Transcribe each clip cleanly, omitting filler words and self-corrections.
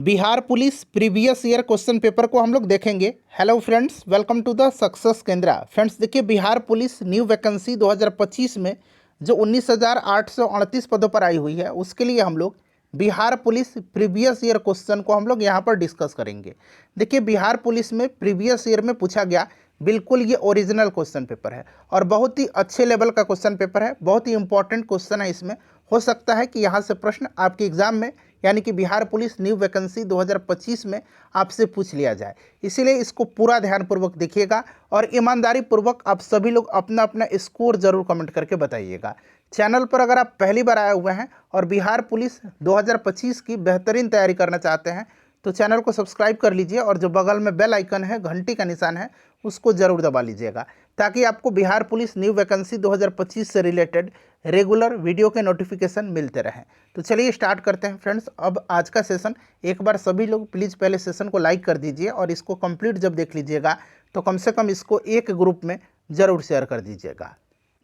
Bihar police previous year question paper को हम लोग देखेंगे। Hello friends, welcome to the success Kendra. Friends देखिए, बिहार पुलिस न्यू वैकेंसी 2025 में जो 19,838 पदों पर आई हुई है, उसके लिए हम लोग Bihar police previous year question को हम लोग यहाँ पर डिस्कस करेंगे। देखिए, बिहार पुलिस में प्रीवियस ईयर में पूछा गया, बिल्कुल ये ओरिजिनल क्वेश्चन पेपर है और बहुत ही अच्छे लेवल का क्वेश्चन पेपर है। बहुत ही इंपॉर्टेंट क्वेश्चन है। इसमें हो सकता है कि यहाँ से प्रश्न आपके एग्जाम में यानी कि बिहार पुलिस न्यू वैकेंसी 2025 में आपसे पूछ लिया जाए, इसीलिए इसको पूरा ध्यानपूर्वक देखिएगा और ईमानदारी पूर्वक आप सभी लोग अपना अपना स्कोर जरूर कमेंट करके बताइएगा। चैनल पर अगर आप पहली बार आए हुए हैं और बिहार पुलिस 2025 की बेहतरीन तैयारी करना चाहते हैं तो चैनल को सब्सक्राइब कर लीजिए और जो बगल में बेल आइकन है, घंटी का निशान है, उसको ज़रूर दबा लीजिएगा ताकि आपको बिहार पुलिस न्यू वैकेंसी 2025 से रिलेटेड रेगुलर वीडियो के नोटिफिकेशन मिलते रहें। तो चलिए स्टार्ट करते हैं फ्रेंड्स। अब आज का सेशन एक बार सभी लोग प्लीज़ पहले सेशन को लाइक कर दीजिए और इसको कंप्लीट जब देख लीजिएगा तो कम से कम इसको एक ग्रुप में ज़रूर शेयर कर दीजिएगा।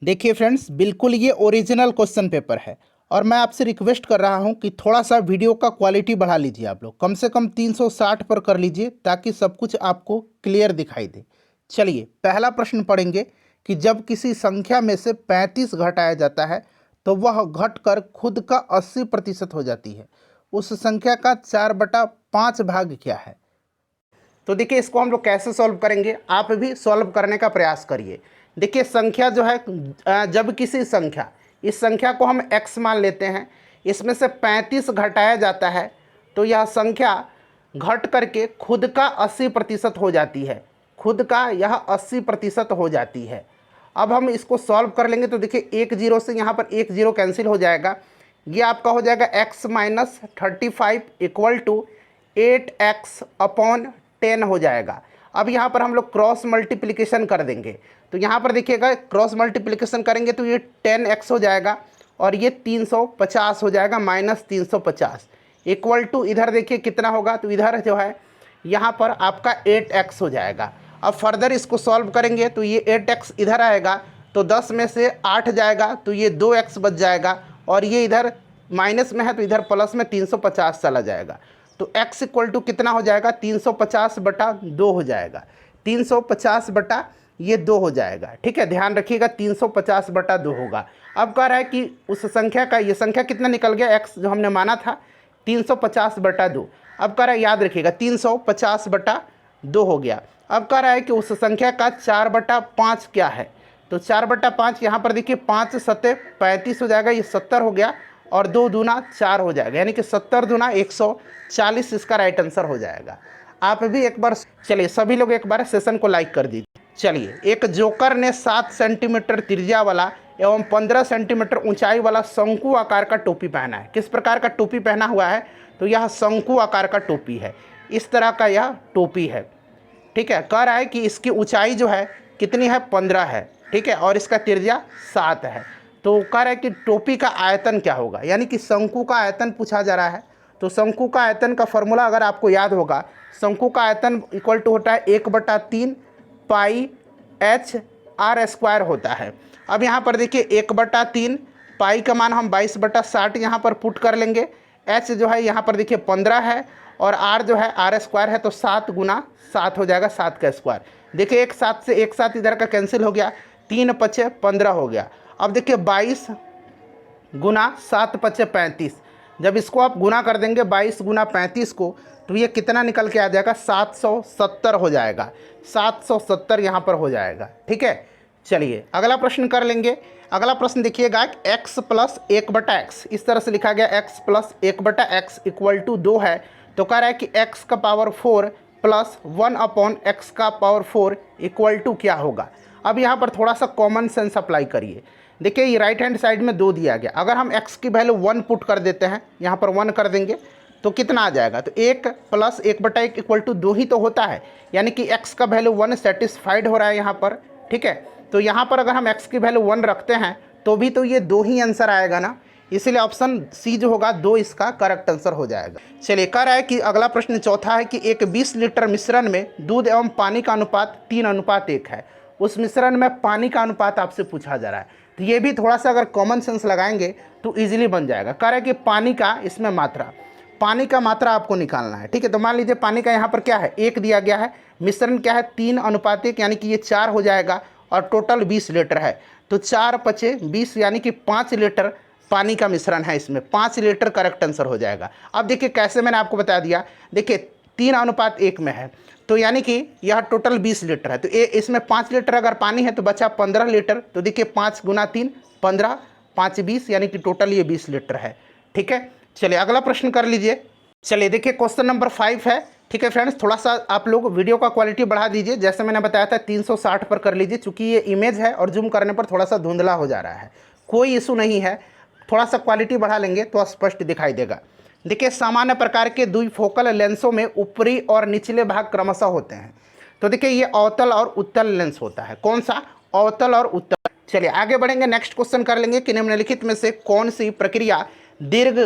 देखिए फ्रेंड्स, बिल्कुल ये ओरिजिनल क्वेश्चन पेपर है और मैं आपसे रिक्वेस्ट कर रहा हूं कि थोड़ा सा वीडियो का क्वालिटी बढ़ा लीजिए। आप लोग कम से कम 360 पर कर लीजिए ताकि सब कुछ आपको क्लियर दिखाई दे। चलिए पहला प्रश्न पढ़ेंगे कि जब किसी संख्या में से 35 घटाया जाता है तो वह घटकर खुद का 80% हो जाती है। उस संख्या का 4/5 भाग क्या है? तो देखिए, इसको हम लोग कैसे सॉल्व करेंगे, आप भी सॉल्व करने का प्रयास करिए। देखिए, संख्या जो है, जब किसी संख्या, इस संख्या को हम x मान लेते हैं, इसमें से 35 घटाया जाता है तो यह संख्या घट करके खुद का 80% हो जाती है। खुद का यह 80% हो जाती है। अब हम इसको सॉल्व कर लेंगे तो देखिए, एक जीरो से यहाँ पर एक जीरो कैंसिल हो जाएगा। ये आपका हो जाएगा x - 35 इक्वल टू 8x/10 हो जाएगा। अब यहाँ पर हम लोग क्रॉस मल्टीप्लिकेशन कर देंगे तो यहाँ पर देखिएगा, क्रॉस मल्टीप्लिकेशन करेंगे तो ये 10x हो जाएगा और ये 350 हो जाएगा, -350 इक्वल टू, इधर देखिए कितना होगा, तो इधर जो है यहाँ पर आपका 8x हो जाएगा। अब फर्दर इसको सॉल्व करेंगे तो ये 8x इधर आएगा तो 10 में से 8 जाएगा तो ये 2x बच जाएगा और ये इधर माइनस में है तो इधर प्लस में 350 चला जाएगा। तो x इक्वल टू कितना हो जाएगा, 350/2 हो जाएगा। 350/2 हो जाएगा। ठीक है, ध्यान रखिएगा, 350/2 होगा। अब कह रहा है कि उस संख्या का, ये संख्या कितना निकल गया, x जो हमने माना था 350/2। अब कह रहा है, याद रखिएगा, 350/2 हो गया। अब कह रहा है कि उस संख्या का 4/5 क्या है, तो 4/5 यहाँ पर देखिए, 5 सत्ते 35 हो जाएगा, ये 70 हो गया और 2 दूना 4 हो जाएगा, यानी कि 70 दूना 140 इसका राइट आंसर हो जाएगा। आप भी एक बार, चलिए सभी लोग एक बार सेशन को लाइक कर दीजिए। चलिए, एक जोकर ने 7 सेंटीमीटर त्रिज्या वाला एवं 15 सेंटीमीटर ऊंचाई वाला शंकु आकार का टोपी पहना है। किस प्रकार का टोपी पहना हुआ है, तो यह शंकु आकार का टोपी है। इस तरह का यह टोपी है। ठीक है, कह रहा है कि इसकी ऊंचाई जो है कितनी है, 15 है। ठीक है, और इसका त्रिज्या 7 है। तो कह रहा है कि टोपी का आयतन क्या होगा, यानी कि शंकु का आयतन पूछा जा रहा है। तो शंकु का आयतन का फॉर्मूला अगर आपको याद होगा, शंकु का आयतन इक्वल टू होता है 1/3 पाई h/r² होता है। अब यहाँ पर देखिए, 1/3 पाई का मान हम 22/60 यहाँ पर पुट कर लेंगे। h जो है यहाँ पर देखिए 15 है और r जो है r² है, तो 7 × 7 हो जाएगा, 7 का स्क्वायर। देखिए, एक 7 से एक 7 इधर का कैंसिल हो गया, 3 × 5 = 15 हो गया। अब देखिए, 22 × 7 × 5 = 35। जब इसको आप गुना कर देंगे 22 × 35 को, तो ये कितना निकल के आ जाएगा, 770 हो जाएगा। 770 यहाँ पर हो जाएगा। ठीक है, चलिए अगला प्रश्न कर लेंगे। अगला प्रश्न देखिएगा, x + 1/x, इस तरह से लिखा गया, x + 1/x इक्वल टू 2 है। तो कह रहा है कि x का पावर 4 + 1/x का पावर 4 इक्वल टू क्या होगा। अब यहाँ पर थोड़ा सा कॉमन सेंस अप्लाई करिए। देखिए, ये राइट हैंड साइड में 2 दिया गया, अगर हम x की वैल्यू 1 पुट कर देते हैं, यहाँ पर 1 कर देंगे तो कितना आ जाएगा, तो 1 + 1/1 इक्वल टू 2 ही तो होता है, यानी कि x का वैल्यू 1 सेटिस्फाइड हो रहा है यहाँ पर। ठीक है, तो यहाँ पर अगर हम x की वैल्यू 1 रखते हैं तो भी तो ये 2 ही आंसर आएगा ना, इसीलिए ऑप्शन सी जो होगा 2 इसका करेक्ट आंसर हो जाएगा। चलिए, कह रहा है कि अगला प्रश्न चौथा है कि एक 20 लीटर मिश्रण में दूध एवं पानी का अनुपात 3:1 है। उस मिश्रण में पानी का अनुपात आपसे पूछा जा रहा है। तो ये भी थोड़ा सा अगर कॉमन सेंस लगाएंगे तो ईजिली बन जाएगा। कह रहा है कि पानी का इसमें मात्रा, पानी का मात्रा आपको निकालना है। ठीक है, तो मान लीजिए पानी का यहाँ पर क्या है, 1 दिया गया है, मिश्रण क्या है 3:1 यानी कि ये 4 हो जाएगा, और टोटल 20 लीटर है। तो 4 पचे 20 यानी कि 5 लीटर पानी का मिश्रण है इसमें, 5 लीटर करेक्ट आंसर हो जाएगा। अब देखिए कैसे, मैंने आपको बता दिया, देखिए 3:1 में है, तो यानी कि यह टोटल 20 लीटर है, तो इसमें 5 लीटर अगर पानी है तो बचा 15 लीटर। तो देखिए 5 × 3 15, 5 20 यानी कि टोटल ये 20 लीटर है। ठीक है, चलिए अगला प्रश्न कर लीजिए। चलिए देखिए क्वेश्चन नंबर 5 है। ठीक है फ्रेंड्स, थोड़ा सा आप लोग वीडियो का क्वालिटी बढ़ा दीजिए, जैसे मैंने बताया था 360 पर कर लीजिए, चूँकि ये इमेज है और जूम करने पर थोड़ा सा धुंधला हो जा रहा है। कोई इशू नहीं है, थोड़ा सा क्वालिटी बढ़ा लेंगे तो स्पष्ट दिखाई देगा। देखिए सामान्य प्रकार के द्विफोकल लेंसों में ऊपरी और निचले भाग क्रमशः होते हैं। तो देखिए ये अवतल और उत्तल लेंस होता है। कौन सा? अवतल और उत्तल। चलिए आगे बढ़ेंगे, नेक्स्ट क्वेश्चन कर लेंगे कि निम्नलिखित में से कौन सी प्रक्रिया दीर्घ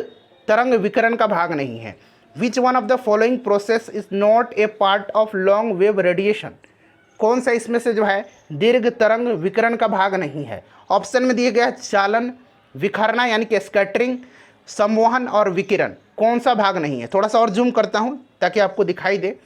तरंग विकिरण का भाग नहीं है। Which one of the following process is not a part of long wave radiation. कौन सा इसमें से जो है दीर्घ तरंग विकिरण का भाग नहीं है। ऑप्शन में दिए गया है चालन, विखरना यानी कि स्कैटरिंग, संवहन और विकिरण। कौन सा भाग नहीं है? थोड़ा सा और जूम करता हूँ ताकि आपको दिखाई दे।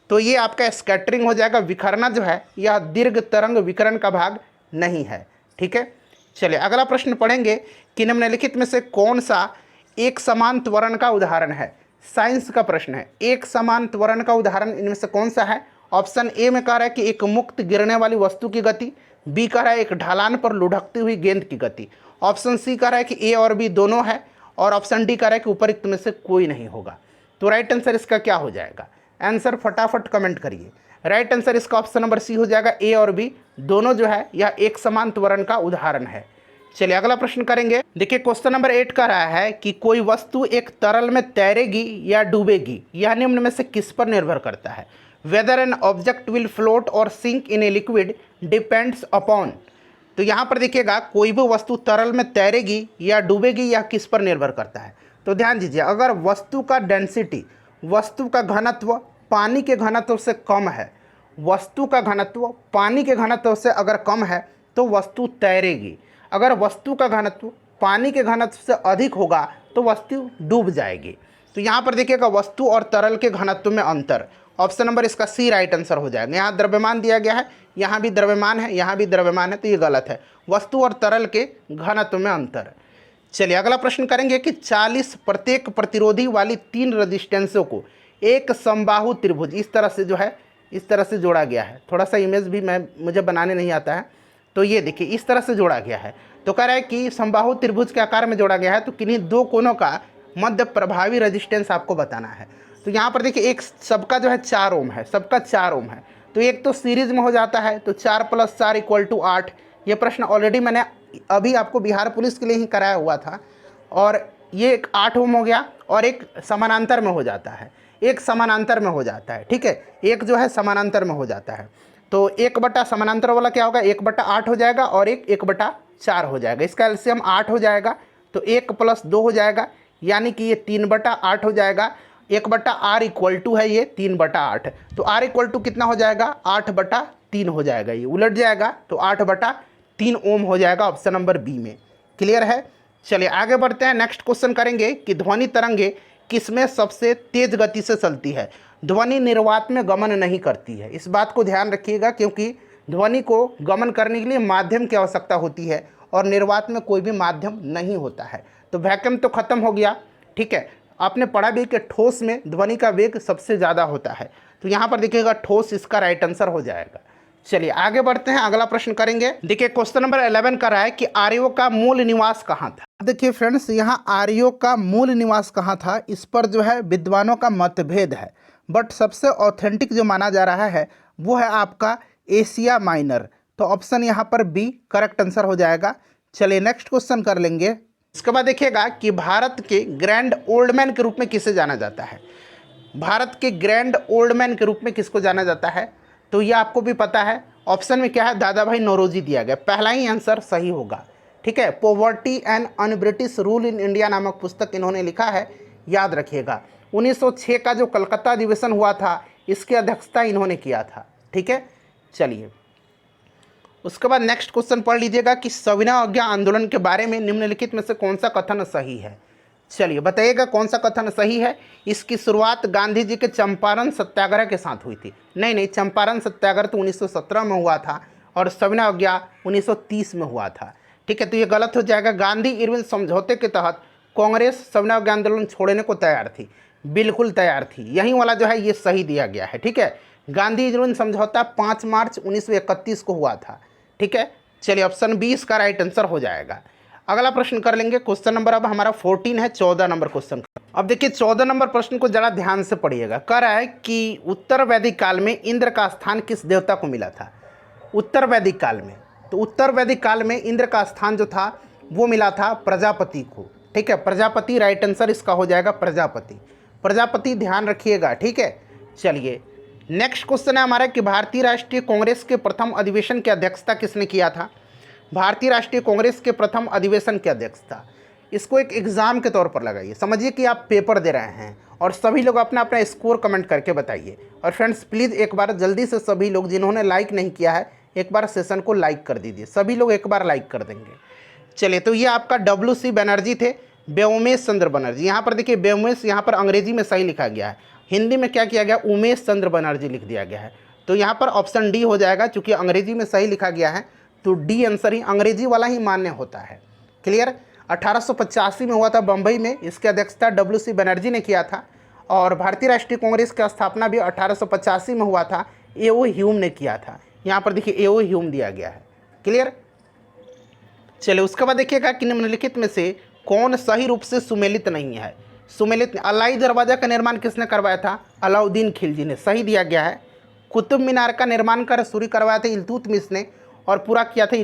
तो ये आपका स्कैटरिंग हो जाएगा। विखरना जो है यह दीर्घ तरंग विकिरण का भाग नहीं है। ठीक है, चलिए अगला प्रश्न पढ़ेंगे कि निम्नलिखित में से कौन सा एक समान त्वरण का उदाहरण है। साइंस का प्रश्न है, एक समान त्वरण का उदाहरण इनमें से कौन सा है। ऑप्शन ए में कह रहा है कि एक मुक्त गिरने वाली वस्तु की गति, बी कह रहा है एक ढलान पर लुढ़कती हुई गेंद की गति, ऑप्शन सी कह रहा है कि ए और बी दोनों है, और ऑप्शन डी कह रहा है कि उपरोक्त में से कोई नहीं होगा। तो राइट आंसर इसका क्या हो जाएगा? आंसर फटाफट कमेंट करिए। राइट आंसर इसका ऑप्शन नंबर सी हो जाएगा, ए और बी दोनों जो है यह एक समान त्वरण का उदाहरण है। चलिए अगला प्रश्न करेंगे। देखिए क्वेश्चन नंबर 8 का रहा है कि कोई वस्तु एक तरल में तैरेगी या डूबेगी, यह निम्न में से किस पर निर्भर करता है। Whether an object will float और sink in a liquid depends upon. तो यहाँ पर देखिएगा कोई भी वस्तु तरल में तैरेगी या डूबेगी यह किस पर निर्भर करता है। तो ध्यान दीजिए, अगर वस्तु का डेंसिटी, वस्तु का घनत्व पानी के घनत्व से कम है, वस्तु का घनत्व पानी के घनत्व से अगर कम है तो वस्तु तैरेगी। अगर वस्तु का घनत्व पानी के घनत्व से अधिक होगा तो वस्तु डूब जाएगी। तो यहाँ पर देखिएगा वस्तु और तरल के घनत्व में अंतर। ऑप्शन नंबर इसका सी राइट आंसर हो जाएगा। यहाँ द्रव्यमान दिया गया है, यहाँ भी द्रव्यमान है, यहाँ भी द्रव्यमान है, तो ये गलत है। वस्तु और तरल के घनत्व में अंतर। चलिए अगला प्रश्न करेंगे कि 40 प्रत्येक प्रतिरोधी वाली 3 रजिस्टेंसों को एक समबाहु त्रिभुज इस तरह से जो है इस तरह से जोड़ा गया है। थोड़ा सा इमेज भी मुझे बनाने नहीं आता है, तो ये देखिए इस तरह से जोड़ा गया है। तो कह रहा है कि समबाहु त्रिभुज के आकार में जोड़ा गया है, तो किन्हीं दो कोनों का मध्य प्रभावी रजिस्टेंस आपको बताना है। तो यहाँ पर देखिए एक सबका जो है 4 ओम है, सबका 4 ओम है, तो एक तो सीरीज में हो जाता है, तो 4 + 4 = 8। ये प्रश्न ऑलरेडी मैंने अभी आपको बिहार पुलिस के लिए ही कराया हुआ था, और ये एक 8 ओम हो गया, और एक समानांतर में हो जाता है, एक समानांतर में हो जाता है। ठीक है, एक जो है समानांतर में हो जाता है, तो 1 समानांतर वाला क्या होगा, 1/8 हो जाएगा, और एक 1/4 हो जाएगा। इसका एलसीएम 8 हो जाएगा, तो 1 + 2 हो जाएगा, यानी कि ये 3/8 हो जाएगा। 1/r = है ये 3/8, तो r = कितना हो जाएगा, 8/3 हो जाएगा। ये उलट जाएगा तो 8/3 ओम हो जाएगा ऑप्शन नंबर बी में। क्लियर है? चलिए आगे बढ़ते हैं, नेक्स्ट क्वेश्चन करेंगे कि ध्वनि तरंगे किसमें सबसे तेज गति से चलती है। ध्वनि निर्वात में गमन नहीं करती है। इस बात को ध्यान रखिएगा, क्योंकि ध्वनि को गमन करने के लिए माध्यम की आवश्यकता होती है, और निर्वात में कोई भी माध्यम नहीं होता है। तो वैक्यूम तो खत्म हो गया। ठीक है, आपने पढ़ा भी कि ठोस में ध्वनि का वेग सबसे ज़्यादा होता है, तो यहाँ पर देखिएगा ठोस इसका राइट आंसर हो जाएगा। चलिए आगे बढ़ते हैं, अगला प्रश्न करेंगे। देखिए क्वेश्चन नंबर 11 का रहा है कि आर्यों का मूल निवास कहाँ था। देखिए फ्रेंड्स, यहाँ आर्यों का मूल निवास कहाँ था, इस पर जो है विद्वानों का मतभेद है, बट सबसे ऑथेंटिक जो माना जा रहा है वो है आपका एशिया माइनर। तो ऑप्शन यहाँ पर बी करेक्ट आंसर हो जाएगा। चलिए नेक्स्ट क्वेश्चन कर लेंगे। इसके बाद देखिएगा कि भारत के ग्रैंड ओल्ड मैन के रूप में किसे जाना जाता है। भारत के ग्रैंड ओल्ड मैन के रूप में किसको जाना जाता है, तो ये आपको भी पता है। ऑप्शन में क्या है, दादा भाई नौरोजी दिया गया, पहला ही आंसर सही होगा। ठीक है, poverty and un British rule in India नामक पुस्तक इन्होंने लिखा है, याद रखिएगा। 1906 का जो कलकत्ता अधिवेशन हुआ था, इसकी अध्यक्षता इन्होंने किया था। ठीक है, चलिए उसके बाद नेक्स्ट क्वेश्चन पढ़ लीजिएगा कि सविनय अवज्ञा आंदोलन के बारे में निम्नलिखित में से कौन सा कथन सही है। चलिए बताइएगा कौन सा कथन सही है। इसकी शुरुआत गांधी जी के चंपारण सत्याग्रह के साथ हुई थी। नहीं, चंपारण सत्याग्रह तो 1917 में हुआ था और सविनय अवज्ञा 1930 में हुआ था। ठीक है, तो ये गलत हो जाएगा। गांधी इरविन समझौते के तहत कांग्रेस सविनय अवज्ञा आंदोलन छोड़ने को तैयार थी, बिल्कुल तैयार थी। यही वाला जो है ये सही दिया गया है। ठीक है, गांधी इरविन समझौता 5 मार्च 1931 को हुआ था। ठीक है, चलिए ऑप्शन बी इसका राइट आंसर हो जाएगा। अगला प्रश्न कर लेंगे। क्वेश्चन नंबर अब हमारा 14 है, 14 नंबर क्वेश्चन। अब देखिए 14 नंबर प्रश्न को जरा ध्यान से पढ़िएगा। कह रहा है कि उत्तर वैदिक काल में इंद्र का स्थान किस देवता को मिला था। उत्तर वैदिक काल में, तो उत्तर वैदिक काल में इंद्र का स्थान जो था वो मिला था प्रजापति को। ठीक है, प्रजापति राइट आंसर इसका हो जाएगा, प्रजापति। प्रजापति ध्यान रखिएगा। ठीक है, चलिए नेक्स्ट क्वेश्चन है हमारा कि भारतीय राष्ट्रीय कांग्रेस के प्रथम अधिवेशन की अध्यक्षता किसने किया था। भारतीय राष्ट्रीय कांग्रेस के प्रथम अधिवेशन के अध्यक्ष था। इसको एक एग्ज़ाम के तौर पर लगाइए, समझिए कि आप पेपर दे रहे हैं और सभी लोग अपना अपना स्कोर कमेंट करके बताइए। और फ्रेंड्स प्लीज़ एक बार जल्दी से सभी लोग जिन्होंने लाइक नहीं किया है एक बार सेशन को लाइक कर दीजिए। सभी लोग एक बार लाइक कर देंगे। चलिए, तो ये आपका WC बनर्जी थे, व्योमेश चंद्र बनर्जी। यहाँ पर देखिए व्योमेश यहाँ पर अंग्रेजी में सही लिखा गया है, हिंदी में क्या किया गया, उमेश चंद्र बनर्जी लिख दिया गया है। तो यहाँ पर ऑप्शन डी हो जाएगा, चूँकि अंग्रेजी में सही लिखा गया है तो डी आंसर ही अंग्रेजी वाला ही मान्य होता है। क्लियर। 1885 में हुआ था बम्बई में, इसकी अध्यक्षता WC बनर्जी ने किया था। और भारतीय राष्ट्रीय कांग्रेस की स्थापना भी 1885 में हुआ था, A.O. ह्यूम ने किया था। यहाँ पर देखिए A.O. ह्यूम दिया गया है। क्लियर। चलिए उसके बाद देखिएगा कि निम्नलिखित में से कौन सही रूप से सुमेलित नहीं है। सुमेलित, अलाई दरवाज़ा का निर्माण किसने करवाया था, अलाउद्दीन खिलजी ने, सही दिया गया है। कुतुब मीनार का निर्माण कर शुरू करवाया था इल्तुतमिश ने और पूरा किया था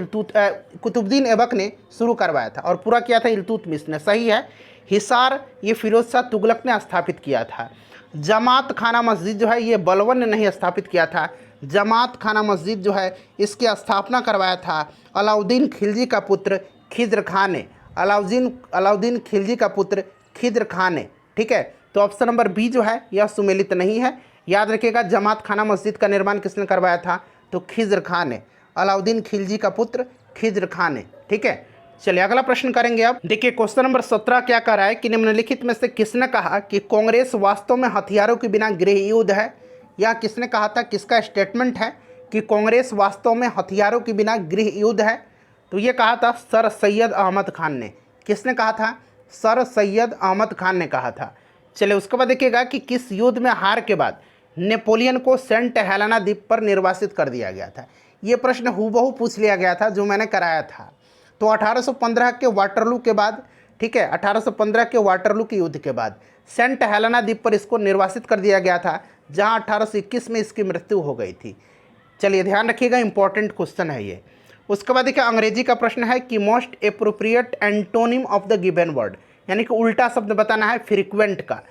कुतुबुद्दीन ऐबक ने शुरू करवाया था और पूरा किया था इल्तुतमिश ने, सही है। हिसार ये फिरोज शाह तुगलक ने स्थापित किया था। जमात खाना मस्जिद जो है ये बलबन ने नहीं स्थापित किया था। जमात खाना मस्जिद जो है इसकी स्थापना करवाया था अलाउद्दीन खिलजी का पुत्र खिज्र खान ने। अलाउद्दीन खिलजी का पुत्र खिज्र खान ने। ठीक है, तो ऑप्शन नंबर बी जो है यह सुमेलित नहीं है। याद रखिएगा जमात खाना मस्जिद का निर्माण किसने करवाया था, तो खिज्र खान ने, अलाउद्दीन खिलजी का पुत्र खिज्र खान ने। ठीक है, चलिए अगला प्रश्न करेंगे। अब देखिए क्वेश्चन नंबर 17 क्या कर रहा है कि निम्नलिखित में से किसने कहा कि कांग्रेस वास्तव में हथियारों के बिना गृह युद्ध है। या किसने कहा था, किसका स्टेटमेंट है कि कांग्रेस वास्तव में हथियारों के बिना गृह युद्ध है। तो ये कहा था सर सैयद अहमद खान ने। किसने कहा था, सर सैयद अहमद खान ने कहा था। चलिए उसके बाद देखिएगा कि किस युद्ध में हार के बाद नेपोलियन को सेंट हेलेना द्वीप पर निर्वासित कर दिया गया था। ये प्रश्न हूबहू पूछ लिया गया था जो मैंने कराया था। तो 1815 के वाटरलू के बाद, ठीक है, 1815 के वाटरलू के युद्ध के बाद सेंट हेलेना द्वीप पर इसको निर्वासित कर दिया गया था, जहां 1821 में इसकी मृत्यु हो गई थी। चलिए ध्यान रखिएगा, इंपॉर्टेंट क्वेश्चन है ये। उसके बाद देखिए अंग्रेजी का प्रश्न है कि most appropriate antonym of the given word, यानी कि उल्टा शब्द बताना है फ्रीक्वेंट का।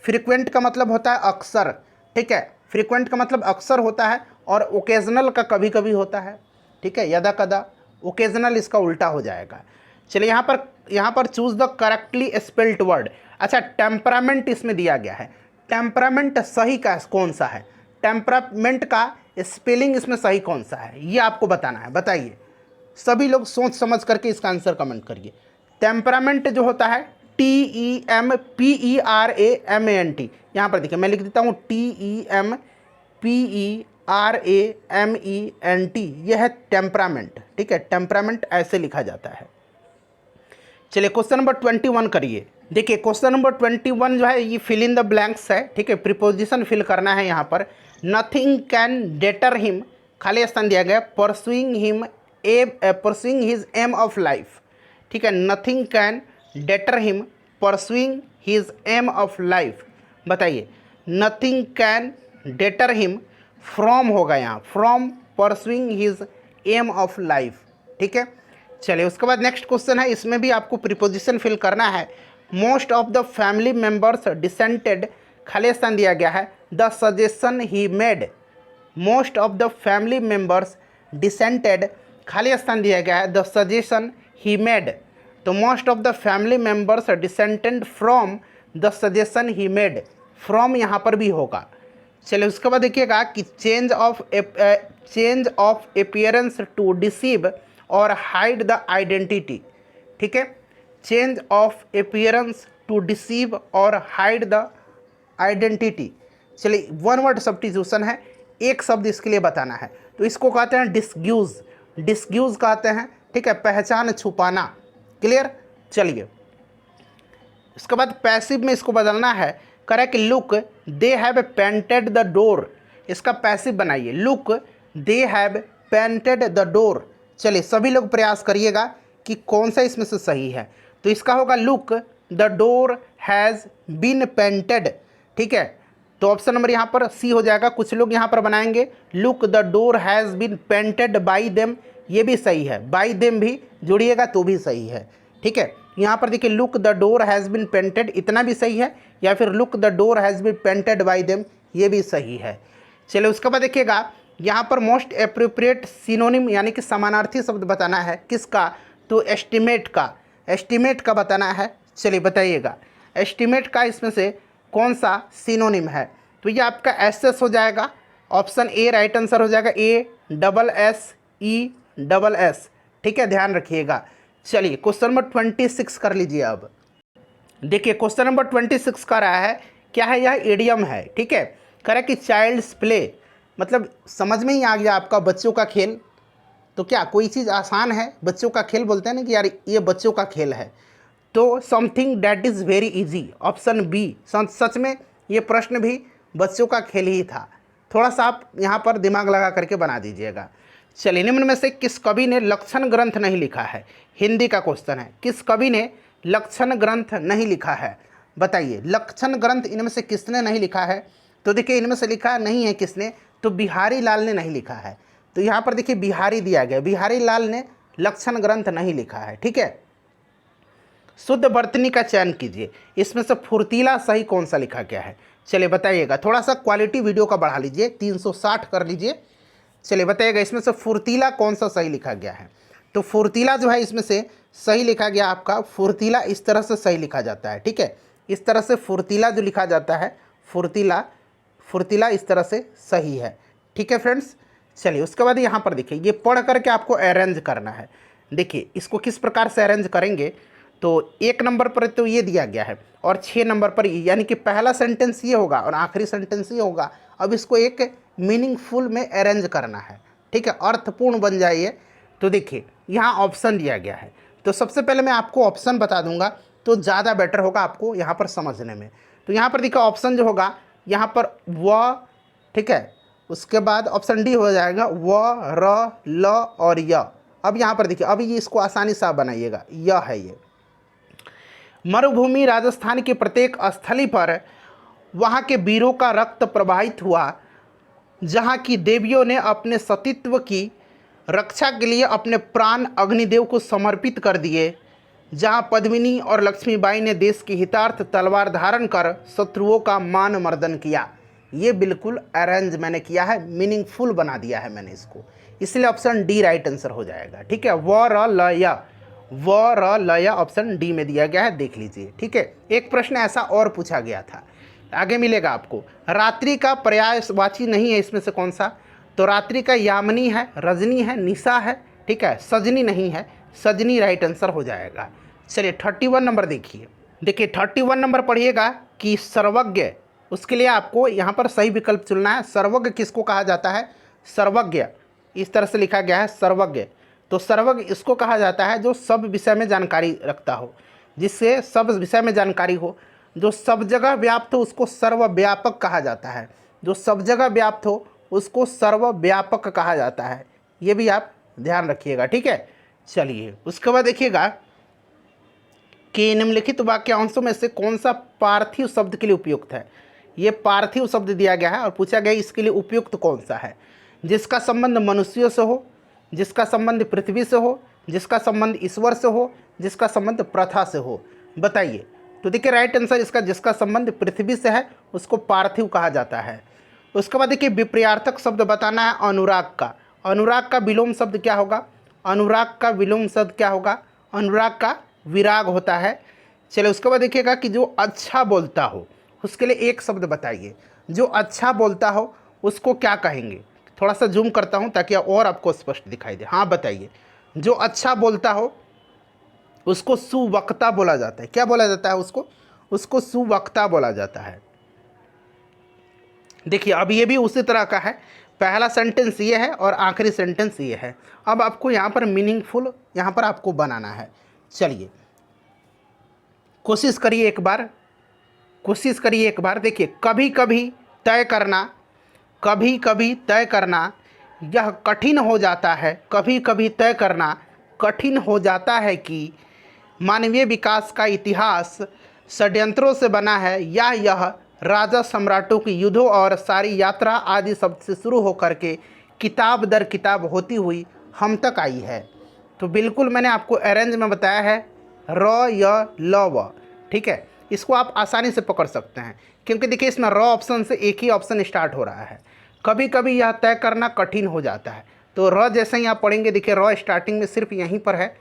फ्रीक्वेंट का मतलब होता है अक्सर। ठीक है, फ्रीक्वेंट का मतलब अक्सर होता है और ओकेजनल का कभी कभी होता है। ठीक है, यदा कदा, ओकेजनल इसका उल्टा हो जाएगा। चलिए यहाँ पर choose the correctly spelled word. अच्छा, टेम्परामेंट इसमें दिया गया है। टेम्परामेंट सही का कौन सा है, टेम्परामेंट का स्पेलिंग इसमें सही कौन सा है, ये आपको बताना है। बताइए, सभी लोग सोच समझ करके इसका आंसर कमेंट करिए। टेम्परामेंट जो होता है TEMPERAMENT, यहाँ पर देखिए मैं लिख देता हूँ TEMPERAMENT, यह है टेम्परामेंट। ठीक है, टेम्परामेंट ऐसे लिखा जाता है। चलिए क्वेश्चन नंबर 21 करिए। देखिए क्वेश्चन नंबर 21 जो है ये फिल इन द ब्लैंक्स है। ठीक है, प्रीपोजिशन फिल करना है। यहाँ पर नथिंग कैन डेटर हिम, खाली स्थान दिया गया, pursuing his aim of life. ठीक है, nothing can deter him pursuing his aim of life. बताइए, nothing can deter him, from होगा यहाँ, from pursuing his aim of life. ठीक है, चलिए उसके बाद नेक्स्ट क्वेश्चन है, इसमें भी आपको प्रीपोजिशन फिल करना है। Most of the family members descended, खाली स्थान दिया गया है, the suggestion he made. Most of the family members descended, खाली स्थान दिया गया है, द सजेशन ही मेड। तो most of the family members descended from the suggestion he made, from यहाँ पर भी होगा। चलिए उसके बाद देखिएगा कि change of appearance to deceive और हाइड द आइडेंटिटी। ठीक है, change of appearance to deceive और हाइड द आइडेंटिटी। चलिए वन वर्ड सब्स्टिट्यूशन है, एक शब्द इसके लिए बताना है, तो इसको कहते हैं डिस्ग्यूज, डिस्ग्यूज कहते हैं, ठीक है, पहचान छुपाना। क्लियर। चलिए इसके बाद पैसिव में इसको बदलना है, कह कि look they have painted the door, इसका पैसिव बनाइए, look they have painted the door. चलिए सभी लोग प्रयास करिएगा कि कौन सा इसमें से सही है, तो इसका होगा look the door has been painted, ठीक है, तो ऑप्शन नंबर यहाँ पर सी हो जाएगा। कुछ लोग यहाँ पर बनाएंगे look the door has been painted by them, ये भी सही है, बाई देम भी जोड़िएगा तो भी सही है, ठीक है। यहाँ पर देखिए look the door has been painted, इतना भी सही है, या फिर look the door has been painted by them, ये भी सही है। चलिए उसके बाद देखिएगा यहाँ पर मोस्ट एप्रोप्रिएट सिनोनिम यानी कि समानार्थी शब्द बताना है, किसका, तो एस्टिमेट का, एस्टिमेट का बताना है। चलिए बताइएगा एस्टिमेट का इसमें से कौन सा सिनोनिम है, तो ये आपका एसएस हो जाएगा, ऑप्शन ए राइट आंसर हो जाएगा, ASSESS, ठीक है, ध्यान रखिएगा। चलिए क्वेश्चन नंबर 26 कर लीजिए। अब देखिए क्वेश्चन नंबर 26 का रहा है, क्या है, यह इडियम है, ठीक है, कह कि चाइल्ड्स प्ले, मतलब समझ में ही आ गया आपका बच्चों का खेल। तो क्या कोई चीज़ आसान है, बच्चों का खेल बोलते हैं ना कि यार ये बच्चों का खेल है, तो something that is very easy, option B. सच में ये प्रश्न भी बच्चों का खेल ही था, थोड़ा सा आप यहाँ पर दिमाग लगा करके बना दीजिएगा। चलिए निम्न में से किस कवि ने लक्षण ग्रंथ नहीं लिखा है, हिंदी का क्वेश्चन है, किस कवि ने लक्षण ग्रंथ नहीं लिखा है, बताइए लक्षण ग्रंथ इनमें से किसने नहीं लिखा है, तो देखिए इनमें से लिखा नहीं है किसने, तो बिहारी लाल ने नहीं लिखा है, तो यहाँ पर देखिए बिहारी दिया गया, बिहारी लाल ने लक्षण ग्रंथ नहीं लिखा है, ठीक है। शुद्ध वर्तनी का चयन कीजिए, इसमें से फुर्तीला सही कौन सा लिखा गया है, चलिए बताइएगा, थोड़ा सा क्वालिटी वीडियो का बढ़ा लीजिए, 360 कर लीजिए। चलिए बताइएगा इसमें से फुर्तीला कौन सा सही लिखा गया है, तो फुर्तीला जो है इसमें से सही लिखा गया आपका, फुर्तीला इस तरह से सही लिखा जाता है, ठीक है, इस तरह से फुर्तीला जो लिखा जाता है, फुर्तीला, फुर्तीला इस तरह से सही है, ठीक है फ्रेंड्स। चलिए उसके बाद यहाँ पर देखिए ये पढ़ करके आपको अरेंज करना है। देखिए इसको किस प्रकार से अरेंज करेंगे, तो 1 नंबर पर तो ये दिया गया है और 6 नंबर पर यानी कि पहला सेंटेंस ये होगा और आखिरी सेंटेंस ये होगा। अब इसको एक मीनिंगफुल में अरेंज करना है, ठीक है, अर्थपूर्ण बन जाइए। तो देखिए यहाँ ऑप्शन दिया गया है, तो सबसे पहले मैं आपको ऑप्शन बता दूंगा तो ज़्यादा बेटर होगा आपको यहाँ पर समझने में। तो यहाँ पर देखिए ऑप्शन जो होगा यहाँ पर व, ठीक है, उसके बाद ऑप्शन डी हो जाएगा व, र, ल और य। अब यहाँ पर देखिए अब ये इसको आसानी से आप बनाइएगा, य है ये। मरुभूमि राजस्थान की प्रत्येक स्थली पर वहाँ के वीरों का रक्त प्रवाहित हुआ, जहाँ की देवियों ने अपने सतीत्व की रक्षा के लिए अपने प्राण अग्निदेव को समर्पित कर दिए, जहाँ पद्मिनी और लक्ष्मीबाई ने देश की हितार्थ तलवार धारण कर शत्रुओं का मान मर्दन किया। ये बिल्कुल अरेंज मैंने किया है, मीनिंगफुल बना दिया है मैंने इसको, इसलिए ऑप्शन डी राइट आंसर हो जाएगा, ठीक है। व र ल य, व र ल य ऑप्शन डी में दिया गया है, देख लीजिए, ठीक है। एक प्रश्न ऐसा और पूछा गया था, आगे मिलेगा आपको। रात्रि का पर्यायवाची नहीं है इसमें से कौन सा, तो रात्रि का यामिनी है, रजनी है, निशा है, ठीक है, सजनी नहीं है, सजनी राइट आंसर हो जाएगा। चलिए 31 नंबर देखिए, देखिए 31 नंबर पढ़िएगा कि सर्वज्ञ, उसके लिए आपको यहाँ पर सही विकल्प चुनना है। सर्वज्ञ किसको कहा जाता है, सर्वज्ञ इस तरह से लिखा गया है सर्वज्ञ, तो सर्वज्ञ इसको कहा जाता है जो सब विषय में जानकारी रखता हो, जिससे सब विषय में जानकारी हो, जो सब जगह व्याप्त हो उसको सर्वव्यापक कहा जाता है, जो सब जगह व्याप्त हो उसको सर्वव्यापक कहा जाता है, ये भी आप ध्यान रखिएगा, ठीक है। चलिए उसके बाद देखिएगा कि निम्नलिखित वाक्यांशों में से कौन सा पार्थिव शब्द के लिए उपयुक्त है। ये पार्थिव शब्द दिया गया है और पूछा गया इसके लिए उपयुक्त कौन सा है, जिसका संबंध मनुष्यों से हो, जिसका संबंध पृथ्वी से हो, जिसका संबंध ईश्वर से हो, जिसका संबंध प्रथा से हो, बताइए। तो देखिए राइट आंसर इसका जिसका संबंध पृथ्वी से है उसको पार्थिव कहा जाता है। उसके बाद देखिए विपर्यार्थक शब्द बताना है अनुराग का, अनुराग का विलोम शब्द क्या होगा, अनुराग का विलोम शब्द क्या होगा, अनुराग का विराग होता है। चलिए उसके बाद देखिएगा कि जो अच्छा बोलता हो उसके लिए एक शब्द बताइए, जो अच्छा बोलता हो उसको क्या कहेंगे, थोड़ा सा जूम करता हूँ ताकि और आपको स्पष्ट दिखाई दे। हाँ बताइए, जो अच्छा बोलता हो उसको सुवक्ता बोला जाता है, क्या बोला जाता है उसको, उसको सुवक्ता बोला जाता है। देखिए अब ये भी उसी तरह का है, पहला सेंटेंस ये है और आखिरी सेंटेंस ये है। अब आपको यहाँ पर मीनिंगफुल यहाँ पर आपको बनाना है। चलिए कोशिश करिए एक बार, कोशिश करिए एक बार। देखिए कभी कभी तय करना, कभी कभी तय करना यह कठिन हो जाता है, कभी कभी तय करना कठिन हो जाता है कि मानवीय विकास का इतिहास षड्यंत्रों से बना है या यह राजा सम्राटों की युद्धों और सारी यात्रा आदि शब्द से शुरू होकर के किताब दर किताब होती हुई हम तक आई है। तो बिल्कुल मैंने आपको अरेंज में बताया है र य ल व, ठीक है। इसको आप आसानी से पकड़ सकते हैं क्योंकि देखिए इसमें र ऑप्शन से एक ही ऑप्शन स्टार्ट हो रहा है। कभी कभी यह तय करना कठिन हो जाता है, तो र जैसे ही आप पढ़ेंगे देखिए र स्टार्टिंग में सिर्फ यहीं पर है,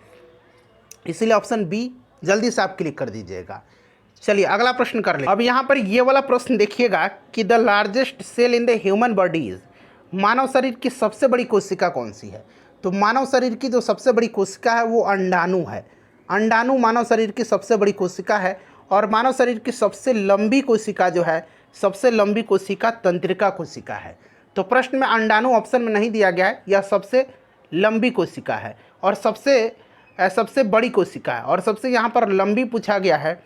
इसीलिए ऑप्शन बी जल्दी से आप क्लिक कर दीजिएगा। चलिए अगला प्रश्न कर ले। अब यहाँ पर ये वाला प्रश्न देखिएगा कि the largest cell in the human body is, मानव शरीर की सबसे बड़ी कोशिका कौन सी है? तो मानव शरीर की जो सबसे बड़ी कोशिका है वो अंडाणु है। अंडाणु मानव शरीर की सबसे बड़ी कोशिका है और मानव शरीर की सबसे लंबी कोशिका जो है, सबसे लंबी कोशिका तंत्रिका कोशिका है। तो प्रश्न में अंडाणु ऑप्शन में नहीं दिया गया है, यह सबसे लंबी कोशिका है और सबसे बड़ी कोशिका है, और सबसे यहाँ पर लंबी पूछा गया है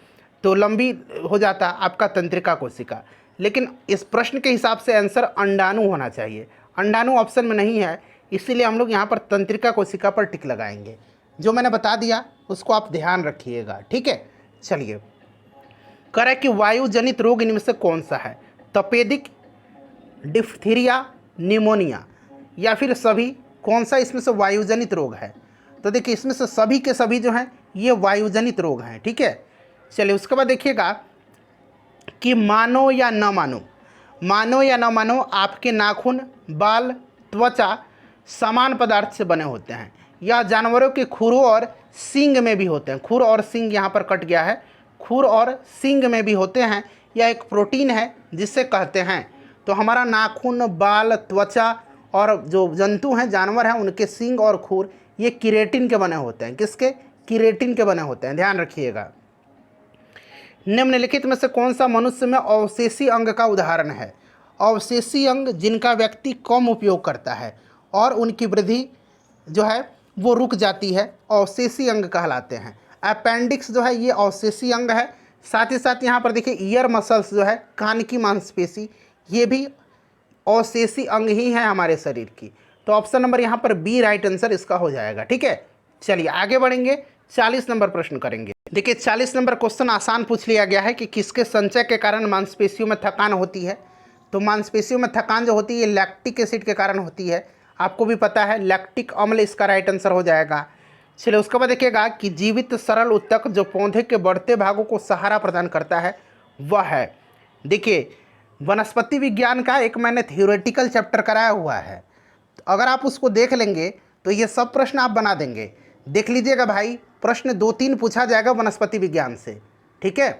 तो लंबी हो जाता आपका तंत्रिका कोशिका। लेकिन इस प्रश्न के हिसाब से आंसर अंडाणु होना चाहिए, अंडाणु ऑप्शन में नहीं है, इसीलिए हम लोग यहाँ पर तंत्रिका कोशिका पर टिक लगाएंगे। जो मैंने बता दिया उसको आप ध्यान रखिएगा, ठीक है। चलिए कह रहा है कि वायु जनित रोग इनमें से कौन सा है? तपेदिक, डिफ्थीरिया, निमोनिया या फिर सभी? कौन सा इसमें से वायुजनित रोग है? तो देखिए इसमें से सभी के सभी जो हैं ये वायुजनित रोग हैं, ठीक है। चलिए उसके बाद देखिएगा कि मानो या न मानो, मानो या न मानो आपके नाखून, बाल, त्वचा समान पदार्थ से बने होते हैं। यह जानवरों के खुरों और सींग में भी होते हैं। खुर और सींग यहाँ पर कट गया है, खुर और सींग में भी होते हैं। यह एक प्रोटीन है जिससे कहते हैं। तो हमारा नाखून, बाल, त्वचा और जो जंतु हैं, जानवर हैं, उनके सींग और खुर ये केराटिन के बने होते हैं। किसके? केराटिन के बने होते हैं, ध्यान रखिएगा। निम्नलिखित में से कौन सा मनुष्य में अवशेषी अंग का उदाहरण है? अवशेषी अंग जिनका व्यक्ति कम उपयोग करता है और उनकी वृद्धि जो है वो रुक जाती है, अवशेषी अंग कहलाते हैं। अपेंडिक्स जो है ये अवशेषी अंग है। साथ ही साथ यहाँ पर देखिए ईयर मसल्स जो है, कान की मांसपेशी, ये भी अवशेषी अंग ही है हमारे शरीर की। तो ऑप्शन नंबर यहाँ पर बी राइट आंसर इसका हो जाएगा, ठीक है। चलिए आगे बढ़ेंगे, 40 नंबर प्रश्न करेंगे। देखिए 40 नंबर क्वेश्चन आसान पूछ लिया गया है कि किसके संचय के कारण मांसपेशियों में थकान होती है? तो मांसपेशियों में थकान जो होती है ये लैक्टिक एसिड के कारण होती है। आपको भी पता है लैक्टिक अम्ल इसका राइट आंसर हो जाएगा। चलिए उसके बाद देखिएगा कि जीवित सरल ऊतक जो पौधे के बढ़ते भागों को सहारा प्रदान करता है वह है। देखिए वनस्पति विज्ञान का एक मैंने थ्योरेटिकल चैप्टर कराया हुआ है, अगर आप उसको देख लेंगे तो ये सब प्रश्न आप बना देंगे। देख लीजिएगा भाई, प्रश्न 2-3 पूछा जाएगा वनस्पति विज्ञान से, ठीक है।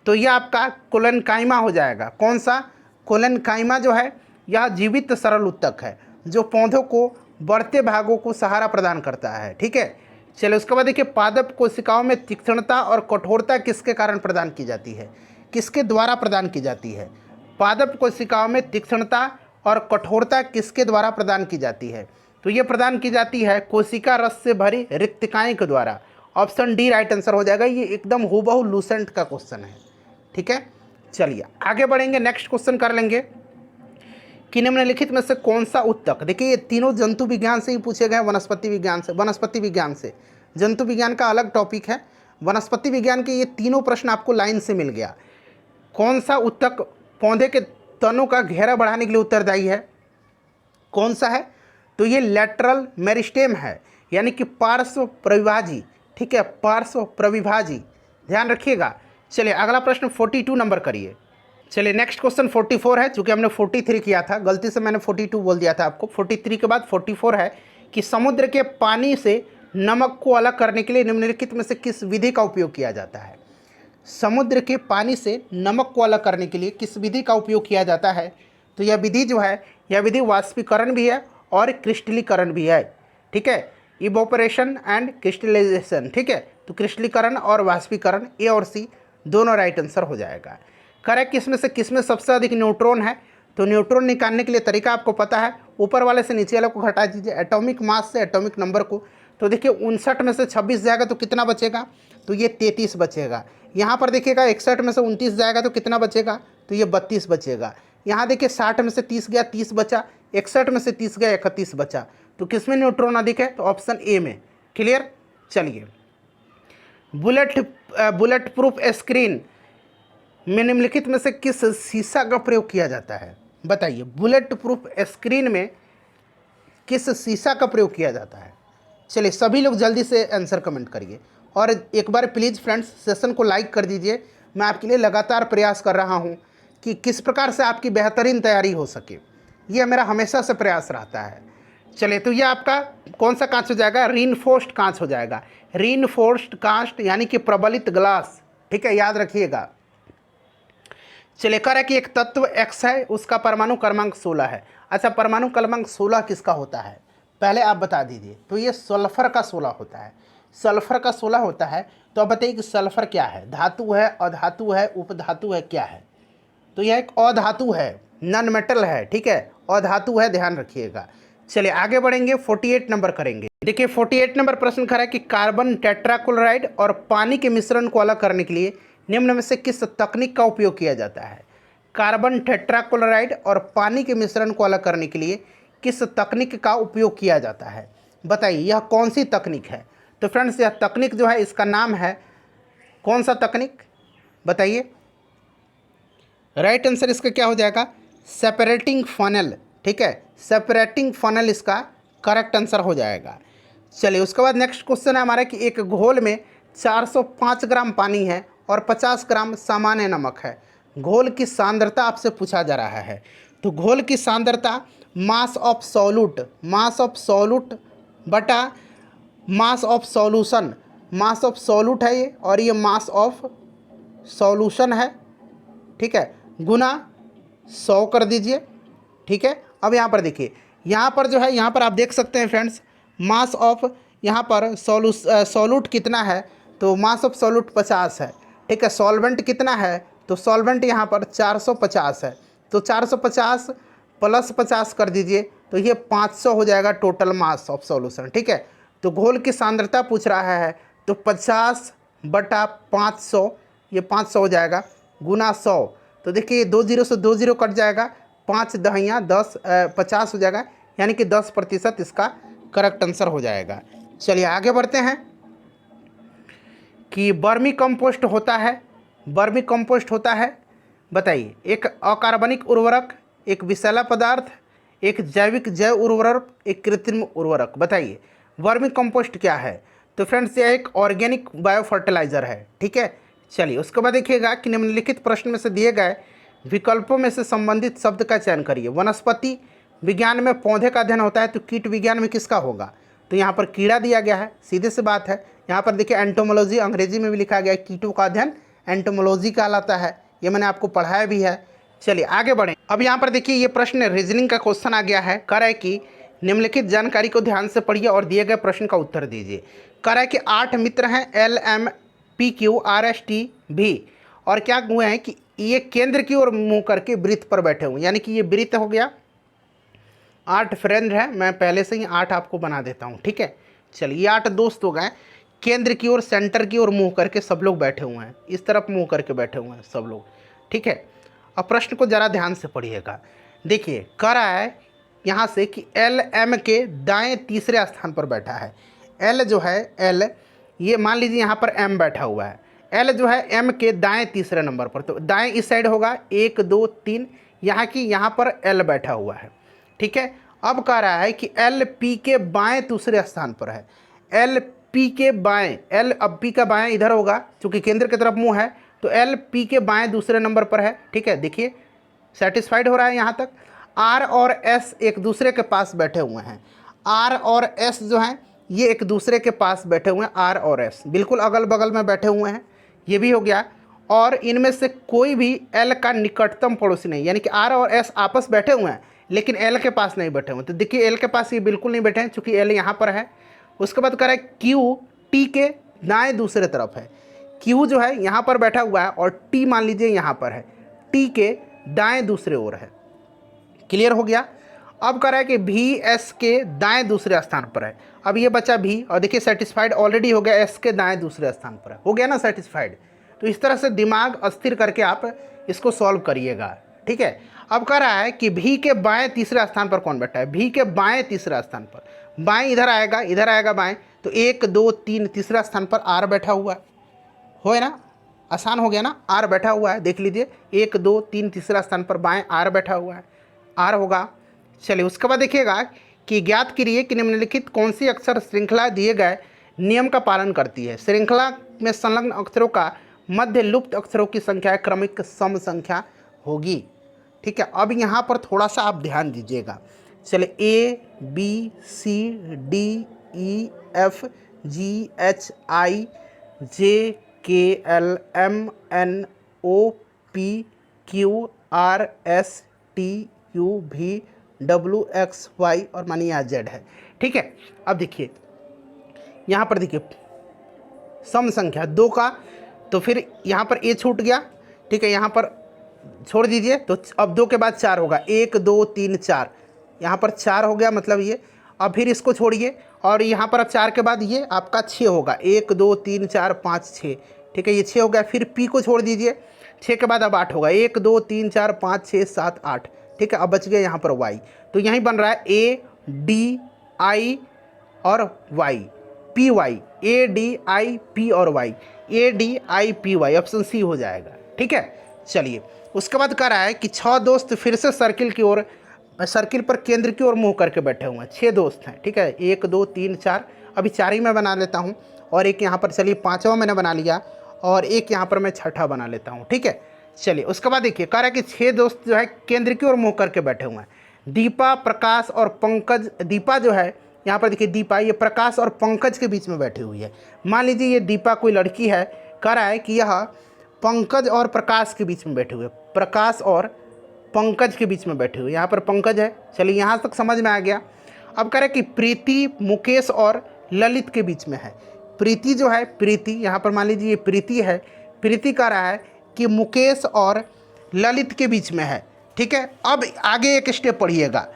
तो ये आपका कोलेनकाइमा हो जाएगा। कौन सा? कोलेनकाइमा जो है यह जीवित सरल ऊतक है जो पौधों को बढ़ते भागों को सहारा प्रदान करता है, ठीक है। चलिए उसके बाद देखिए पादप कोशिकाओं में तीक्ष्णता और कठोरता किसके कारण प्रदान की जाती है? किसके द्वारा प्रदान की जाती है? पादप कोशिकाओं में तीक्ष्णता और कठोरता किसके द्वारा प्रदान की जाती है? तो ये प्रदान की जाती है कोशिका रस से भरी रिक्तिकाएं के द्वारा। ऑप्शन डी राइट आंसर हो जाएगा। ये एकदम हूबहू लूसेंट का क्वेश्चन है, ठीक है। चलिए आगे बढ़ेंगे, नेक्स्ट क्वेश्चन कर लेंगे कि निम्नलिखित में से कौन सा ऊतक, देखिए ये तीनों जंतु विज्ञान से ही पूछे गए, वनस्पति विज्ञान से। वनस्पति विज्ञान से, जंतु विज्ञान का अलग टॉपिक है। वनस्पति विज्ञान के ये तीनों प्रश्न आपको लाइन से मिल गया। कौन सा ऊतक पौधे के तनों का घेरा बढ़ाने के लिए उत्तरदायी है? कौन सा है? तो ये लैटरल मेरिस्टेम है, यानी कि पार्श्व प्रविभाजी, ठीक है, पार्श्व प्रविभाजी, ध्यान रखिएगा। चलिए अगला प्रश्न 42 नंबर करिए। चलिए नेक्स्ट क्वेश्चन 44 है, चूँकि हमने 43 किया था, गलती से मैंने 42 बोल दिया था आपको। 43 के बाद 44 है कि समुद्र के पानी से नमक को अलग करने के लिए निम्नलिखित में से किस विधि का उपयोग किया जाता है? समुद्र के पानी से नमक को अलग करने के लिए किस विधि का उपयोग किया जाता है? तो यह विधि जो है, यह विधि वाष्पीकरण भी है और क्रिस्टलीकरण भी है, ठीक है। इवोपरेशन एंड क्रिस्टलाइजेशन, ठीक है। तो क्रिस्टलीकरण और वाष्पीकरण, ए और सी दोनों राइट आंसर हो जाएगा। करेक्ट किसमें से किसमें सबसे अधिक न्यूट्रॉन है, तो न्यूट्रॉन निकालने के लिए तरीका आपको पता है, ऊपर वाले से नीचे वाले को घटा दीजिए, एटॉमिक मास से एटॉमिक नंबर को। तो देखिए 59 में से 26 जाएगा तो कितना बचेगा, तो ये 33 बचेगा। यहाँ पर देखिएगा 61 में से 29 जाएगा तो कितना बचेगा, तो ये 32 बचेगा। यहाँ देखिए 60 में से 30 गया 30 बचा, 61 में से 30 गया 31 बचा। तो किसमें न्यूट्रॉन अधिक है, तो ऑप्शन ए में। क्लियर। चलिए, बुलेट प्रूफ स्क्रीन में निम्नलिखित में से किस शीशा का प्रयोग किया जाता है, बताइए। बुलेट प्रूफ स्क्रीन में किस शीशा का प्रयोग किया जाता है। चलिए सभी लोग जल्दी से आंसर कमेंट करिए, और एक बार प्लीज़ फ्रेंड्स सेशन को लाइक कर दीजिए। मैं आपके लिए लगातार प्रयास कर रहा हूं कि किस प्रकार से आपकी बेहतरीन तैयारी हो सके, यह मेरा हमेशा से प्रयास रहता है। चलिए, तो यह आपका कौन सा कांच हो जाएगा, रीइंफोर्स्ड कांच हो जाएगा। रीइंफोर्स्ड कांच यानी कि प्रबलित ग्लास, ठीक है, याद रखिएगा। चलिए, कह रहा है कि एक तत्व X है, उसका परमाणु क्रमांक 16 है। अच्छा, परमाणु क्रमांक 16 किसका होता है, पहले आप बता दीजिए। तो ये सल्फर का 16 होता है, सल्फर का 16 होता है। तो अब बताइए कि सल्फर क्या है, धातु है, अधातु है, उपधातु है, क्या है। तो यह एक अधातु है, नॉन मेटल है, ठीक है, अधातु है, ध्यान रखिएगा। चलिए आगे बढ़ेंगे, 48 नंबर करेंगे। देखिए 48 नंबर प्रश्न खड़ा है कि कार्बन टेट्राक्लोराइड और पानी के मिश्रण को अलग करने के लिए निम्न में से किस तकनीक का उपयोग किया जाता है। कार्बन टेट्राक्लोराइड और पानी के मिश्रण को अलग करने के लिए किस तकनीक का उपयोग किया जाता है, बताइए यह कौन सी तकनीक है। तो फ्रेंड्स यह तकनीक जो है इसका नाम है, कौन सा तकनीक बताइए। राइट आंसर इसका क्या हो जाएगा, सेपरेटिंग फनल, ठीक है, सेपरेटिंग फनल इसका करेक्ट आंसर हो जाएगा। चलिए उसके बाद नेक्स्ट क्वेश्चन है हमारा कि एक घोल में 405 ग्राम पानी है और 50 ग्राम सामान्य नमक है। घोल की सांद्रता आपसे पूछा जा रहा है। तो घोल की सांद्रता मास ऑफ सॉल्यूट बटा mass of solution, mass of solute है ये, और ये मास ऑफ सॉल्यूशन है, ठीक है, गुना 100 कर दीजिए, ठीक है। अब यहाँ पर देखिए, यहाँ पर जो है, यहाँ पर आप देख सकते हैं फ्रेंड्स, मास ऑफ यहाँ पर सॉल्यूट कितना है, तो मास ऑफ सॉल्यूट 50 है, ठीक है। सॉल्वेंट कितना है, तो सॉल्वेंट यहाँ पर 450 है। तो 450 प्लस 50 कर दीजिए, तो ये 500 हो जाएगा टोटल मास ऑफ सॉल्यूशन, ठीक है। तो घोल की सांद्रता पूछ रहा है, तो 50 बटा 500, ये 500 हो जाएगा, गुना 100। तो देखिए 2 0 से 2 0 कट जाएगा, 5 दहियाँ 10, 50 हो जाएगा, यानी कि 10% इसका करेक्ट आंसर हो जाएगा। चलिए आगे बढ़ते हैं कि वर्मी कंपोस्ट होता है, वर्मी कंपोस्ट होता है, बताइए। एक अकार्बनिक उर्वरक, एक विषैला पदार्थ, एक जैविक जैव उर्वरक, एक कृत्रिम उर्वरक, बताइए वर्मी कंपोस्ट क्या है। तो फ्रेंड्स यह एक ऑर्गेनिक बायो फर्टिलाइज़र है, ठीक है। चलिए उसके बाद देखिएगा कि निम्नलिखित प्रश्न में से दिए गए विकल्पों में से संबंधित शब्द का चयन करिए। वनस्पति विज्ञान में पौधे का अध्ययन होता है, तो कीट विज्ञान में किसका होगा। तो यहाँ पर कीड़ा दिया गया है, सीधे से बात है। यहाँ पर देखिए एंटोमोलॉजी, अंग्रेजी में भी लिखा गया है, कीटों का अध्ययन एंटोमोलॉजी कहलाता है, ये मैंने आपको पढ़ाया भी है। चलिए आगे बढ़ें। अब यहाँ पर देखिए ये प्रश्न रीजनिंग का क्वेश्चन आ गया है। कह रहा है कि निम्नलिखित जानकारी को ध्यान से पढ़िए और दिए गए प्रश्न का उत्तर दीजिए। कह रहा है कि 8 मित्र हैं, LMPQ RST भी, और क्या हुए हैं कि ये केंद्र की ओर मुँह करके वृत्त पर बैठे हुए, यानी कि ये वृत्त हो गया। 8 फ्रेंड है, मैं पहले से ही 8 आपको बना देता हूँ, ठीक है। चलिए 8 दोस्त हो गए, केंद्र की ओर, सेंटर की ओर मुँह करके सब लोग बैठे हुए हैं, इस तरफ मुँह करके बैठे हुए हैं सब लोग, ठीक है। अब प्रश्न को ज़रा ध्यान से पढ़िएगा। देखिए कह रहा है यहाँ से कि LM के दाएं तीसरे स्थान पर बैठा है। L जो है, L ये मान लीजिए यहाँ पर M बैठा हुआ है, L जो है M के दाएं तीसरे नंबर पर, तो दाएं इस साइड होगा 1 2 3, यहाँ की यहाँ पर L बैठा हुआ है, ठीक है। अब कह रहा है कि LP के बाएं दूसरे स्थान पर है। LP के बाएं, L अब P का बाएं इधर होगा, क्योंकि केंद्र की तरफ मुँह है, तो LP के बाएं दूसरे नंबर पर है, ठीक है। देखिए सेटिस्फाइड हो रहा है यहाँ तक। R और S एक दूसरे के पास बैठे हुए हैं, R और S जो हैं ये एक दूसरे के पास बैठे हुए हैं, R और S बिल्कुल अगल बगल में बैठे हुए हैं, ये भी हो गया। और इनमें से कोई भी L का निकटतम पड़ोसी नहीं, यानी कि R और S आपस बैठे हुए हैं लेकिन L के पास नहीं बैठे हुए। तो देखिए L के पास ये बिल्कुल नहीं बैठे हैं, चूँकि L यहाँ पर है। उसके बाद कह रहा है Q T के दाएँ दूसरे तरफ है, Q जो है यहाँ पर बैठा हुआ है और T मान लीजिए यहाँ पर है, T के दाएं दूसरे ओर है। क्लियर हो गया। अब कह रहा है कि VS के दाएं दूसरे स्थान पर है। अब ये बचा V और देखिए सेटिस्फाइड ऑलरेडी हो गया, S के दाएं दूसरे स्थान पर है, हो गया ना सेटिस्फाइड। तो इस तरह से दिमाग अस्थिर करके आप इसको सॉल्व करिएगा, ठीक है। अब कह रहा है कि V के बाएं तीसरे स्थान पर कौन बैठा है, V के बाएं तीसरे स्थान पर, बाएं इधर आएगा बाएं, तो 1 2 3 तीसरा स्थान पर R बैठा हुआ है ना, आसान हो गया ना, R बैठा हुआ है, देख लीजिए 1 2 3 तीसरा स्थान पर बाएं R बैठा हुआ है, R होगा। चलिए उसके बाद देखिएगा कि ज्ञात करिए कि निम्नलिखित कौन सी अक्षर श्रृंखला दिए गए नियम का पालन करती है। श्रृंखला में संलग्न अक्षरों का मध्य लुप्त अक्षरों की संख्या क्रमिक सम संख्या होगी, ठीक है। अब यहाँ पर थोड़ा सा आप ध्यान दीजिएगा। चलिए ABCDEFGHIJKLMNOPQRSTUVWXY और मानिए यहाँ Z है, ठीक है। अब देखिए यहाँ पर देखिए सम संख्या 2 का, तो फिर यहाँ पर A छूट गया, ठीक है, यहाँ पर छोड़ दीजिए, तो अब 2 के बाद 4 होगा, 1 2 3 4, यहाँ पर 4 हो गया, मतलब ये। अब फिर इसको छोड़िए और यहाँ पर अब 4 के बाद ये आपका 6 होगा, 1 2 3 4 5 6, ठीक है, ये 6 हो गया। फिर P को छोड़ दीजिए, 6 के बाद अब 8 होगा, 1 2 3 4 5 6 7 8, ठीक है। अब बच गया यहाँ पर Y, तो यहीं बन रहा है ADI और Y, PY, ADIP और Y, ADIPY, ऑप्शन C हो जाएगा, ठीक है। चलिए उसके बाद कह रहा है कि 6 दोस्त फिर से सर्किल पर केंद्र की ओर मुंह करके बैठे हुए हैं। 6 दोस्त हैं, ठीक है, 1 2 3 4, अभी 4 ही मैं बना लेता हूं, और एक यहाँ पर, चलिए 5वां मैंने बना लिया, और एक यहाँ पर मैं 6ठा बना लेता हूं, ठीक है। चलिए उसके बाद देखिए कह रहा है कि 6 दोस्त जो है केंद्र की ओर मुँह करके बैठे हुए हैं। दीपा, प्रकाश और पंकज, दीपा जो है यहाँ पर देखिए, दीपा ये प्रकाश और पंकज के बीच में बैठी हुई है। मान लीजिए ये दीपा कोई लड़की है, कह रहा है कि यह पंकज और प्रकाश के बीच में बैठे हुए, प्रकाश और पंकज के बीच में बैठे हुए, यहाँ पर पंकज है। चलिए यहाँ तक समझ में आ गया। अब कह रहे हैं कि प्रीति मुकेश और ललित के बीच में है। प्रीति जो है, प्रीति यहाँ पर मान लीजिए ये प्रीति है, प्रीति कह रहा है कि मुकेश और ललित के बीच में है, ठीक है। अब आगे एक स्टेप पढ़िएगा,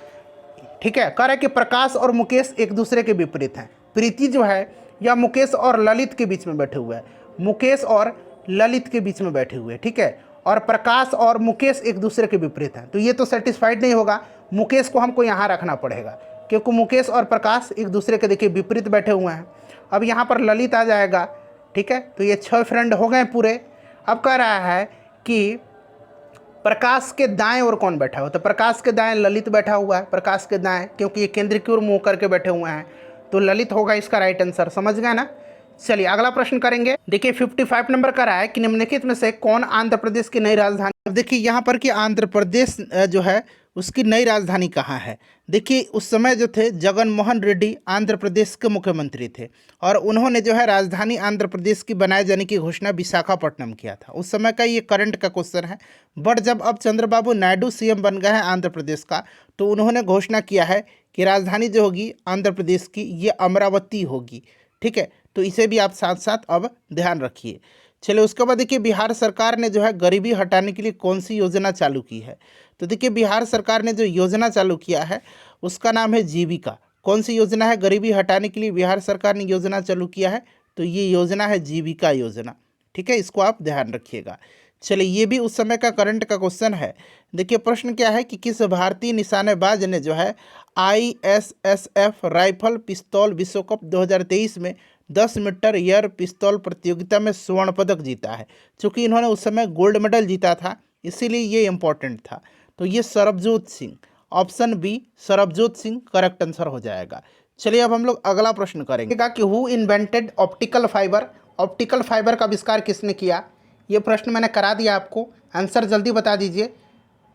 ठीक है। कह रहा है कि प्रकाश और मुकेश एक दूसरे के विपरीत हैं। प्रीति जो है या मुकेश और ललित के बीच में बैठे हुए हैं, मुकेश और ललित के बीच में बैठे हुए, ठीक है। और प्रकाश और मुकेश एक दूसरे के विपरीत हैं, तो ये तो सेटिस्फाइड नहीं होगा, मुकेश को हमको यहाँ रखना पड़ेगा, क्योंकि मुकेश और प्रकाश एक दूसरे के देखिए विपरीत बैठे हुए हैं। अब यहाँ पर ललित आ जाएगा, ठीक है, तो ये 6 फ्रेंड हो गए पूरे। अब कह रहा है कि प्रकाश के दाएं ओर कौन बैठा हो, तो प्रकाश के दाएं ललित बैठा हुआ है, प्रकाश के दाएं, क्योंकि ये केंद्र की ओर मुँह करके बैठे हुए हैं, तो ललित होगा इसका राइट आंसर, समझ गए ना। चलिए अगला प्रश्न करेंगे। देखिए 55 नंबर का रहा है कि निम्नलिखित में से कौन आंध्र प्रदेश की नई राजधानी। अब देखिए यहाँ पर कि आंध्र प्रदेश जो है उसकी नई राजधानी कहाँ है। देखिए उस समय जो थे जगन मोहन रेड्डी आंध्र प्रदेश के मुख्यमंत्री थे, और उन्होंने जो है राजधानी आंध्र प्रदेश की बनाए जाने की घोषणा विशाखापट्टनम किया था। उस समय का ये करंट का क्वेश्चन है। बट जब अब चंद्रबाबू नायडू सीएम बन गए हैं आंध्र प्रदेश का, तो उन्होंने घोषणा किया है कि राजधानी जो होगी आंध्र प्रदेश की ये अमरावती होगी, ठीक है। तो इसे भी आप साथ साथ अब ध्यान रखिए। चलिए उसके बाद देखिए बिहार सरकार ने जो है गरीबी हटाने के लिए कौन सी योजना चालू की है। तो देखिए बिहार सरकार ने जो योजना चालू किया है उसका नाम है जीविका। कौन सी योजना है गरीबी हटाने के लिए बिहार सरकार ने योजना चालू किया है, तो ये योजना है जीविका योजना, ठीक है, इसको आप ध्यान रखिएगा। चलिए ये भी उस समय का करंट का क्वेश्चन है। देखिए प्रश्न क्या है कि किस भारतीय निशानेबाज ने जो है ISSF राइफल पिस्तौल विश्व कप 2023 में 10 मीटर एयर पिस्तौल प्रतियोगिता में स्वर्ण पदक जीता है। चूँकि इन्होंने उस समय गोल्ड मेडल जीता था, इसीलिए ये इम्पोर्टेंट था। तो ये Sarabjot Singh, option B Sarabjot Singh correct answer हो जाएगा। चलिए अब हम लोग अगला प्रश्न करेंगे कि who invented optical fibre. Optical fibre का आविष्कार किसने किया। ये प्रश्न मैंने करा दिया आपको, आंसर जल्दी बता दीजिए।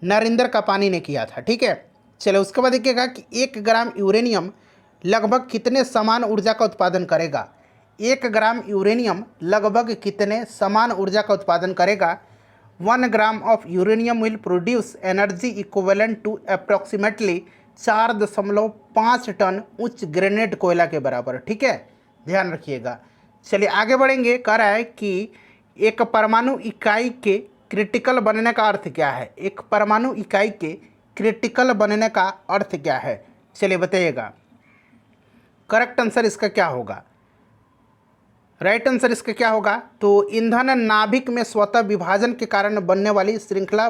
नरेंद्र कापानी ने किया था, ठीक है। चलिए उसके बाद देखिएगा कि 1 ग्राम यूरेनियम लगभग कितने समान ऊर्जा का उत्पादन करेगा। 1 ग्राम यूरेनियम लगभग कितने समान ऊर्जा का उत्पादन करेगा। 1 gram of uranium will produce energy equivalent to approximately 4.5 ton उच्च ग्रेनेड कोयला के बराबर, ठीक है, ध्यान रखिएगा। चलिए आगे बढ़ेंगे। कह रहा है कि एक परमाणु इकाई के क्रिटिकल बनने का अर्थ क्या है? एक परमाणु इकाई के क्रिटिकल बनने का अर्थ क्या है? चलिए बताइएगा। करेक्ट आंसर इसका क्या होगा? राइट आंसर इसका क्या होगा? तो ईंधन नाभिक में स्वतः विभाजन के कारण बनने वाली श्रृंखला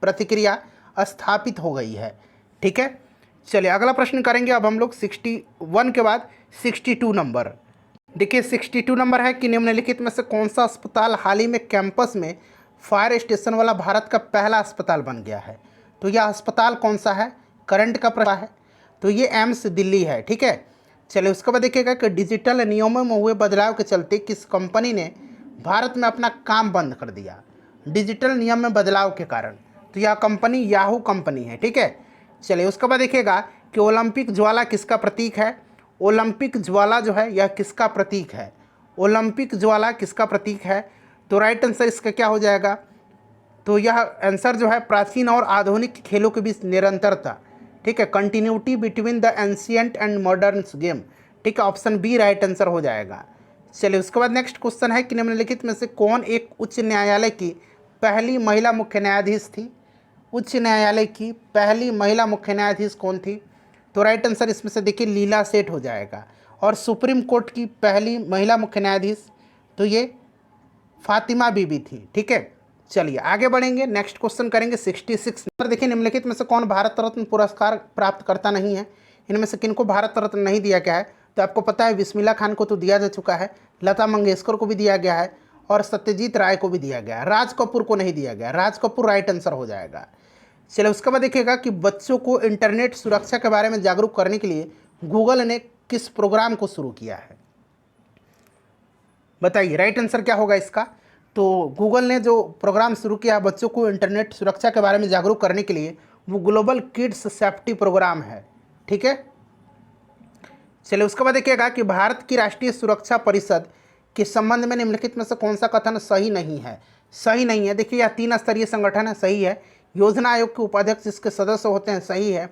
प्रतिक्रिया स्थापित हो गई है। ठीक है, चलिए अगला प्रश्न करेंगे अब हम लोग 61 के बाद 62 नंबर। देखिए 62 नंबर है कि निम्नलिखित में से कौन सा अस्पताल हाल ही में कैंपस में फायर स्टेशन वाला भारत का पहला अस्पताल बन गया है? तो यह अस्पताल कौन सा है? करंट का प्रश्न है, तो ये एम्स दिल्ली है। ठीक है, चलिए उसके बाद देखिएगा कि डिजिटल नियमों में हुए बदलाव के चलते किस कंपनी ने भारत में अपना काम बंद कर दिया? डिजिटल नियम में बदलाव के कारण, तो यह कंपनी याहू कंपनी है। ठीक है, चलिए उसके बाद देखिएगा कि ओलंपिक ज्वाला किसका प्रतीक है? ओलंपिक ज्वाला जो है यह किसका प्रतीक है? ओलंपिक ज्वाला किसका प्रतीक है? तो राइट आंसर इसका क्या हो जाएगा? तो यह आंसर जो है प्राचीन और आधुनिक खेलों के बीच निरंतरता। ठीक है, continuity between the ancient and modern game. ठीक है, ऑप्शन बी राइट आंसर हो जाएगा। चलिए उसके बाद नेक्स्ट क्वेश्चन है कि निम्नलिखित में से कौन एक उच्च न्यायालय की पहली महिला मुख्य न्यायाधीश थी? उच्च न्यायालय की पहली महिला मुख्य न्यायाधीश कौन थी? तो राइट आंसर इसमें से देखिए लीला सेठ हो जाएगा। और सुप्रीम कोर्ट की पहली महिला मुख्य न्यायाधीश तो ये फातिमा बीबी थी। ठीक है, चलिए आगे बढ़ेंगे, नेक्स्ट क्वेश्चन करेंगे 66 नंबर। देखिए निम्नलिखित में से कौन भारत रत्न पुरस्कार प्राप्त करता नहीं है? इनमें से किनको भारत रत्न नहीं दिया गया है? तो आपको पता है बिस्मिल्लाह खान को तो दिया जा चुका है, लता मंगेशकर को भी दिया गया है और सत्यजीत राय को भी दिया गया है। राज कपूर को नहीं दिया गया। राज कपूर राइट आंसर हो जाएगा। चलिए उसके बाद देखिएगा कि बच्चों को इंटरनेट सुरक्षा के बारे में जागरूक करने के लिए गूगल ने किस प्रोग्राम को शुरू किया है? बताइए राइट आंसर क्या होगा इसका? तो गूगल ने जो प्रोग्राम शुरू किया बच्चों को इंटरनेट सुरक्षा के बारे में जागरूक करने के लिए, वो ग्लोबल किड्स सेफ्टी प्रोग्राम है। ठीक है, चलिए उसके बाद देखिएगा कि भारत की राष्ट्रीय सुरक्षा परिषद के संबंध में निम्नलिखित में से कौन सा कथन सही नहीं है? सही नहीं है। देखिए यह 3 स्तरीय संगठन है, सही है। योजना आयोग के उपाध्यक्ष इसके सदस्य होते हैं, सही है।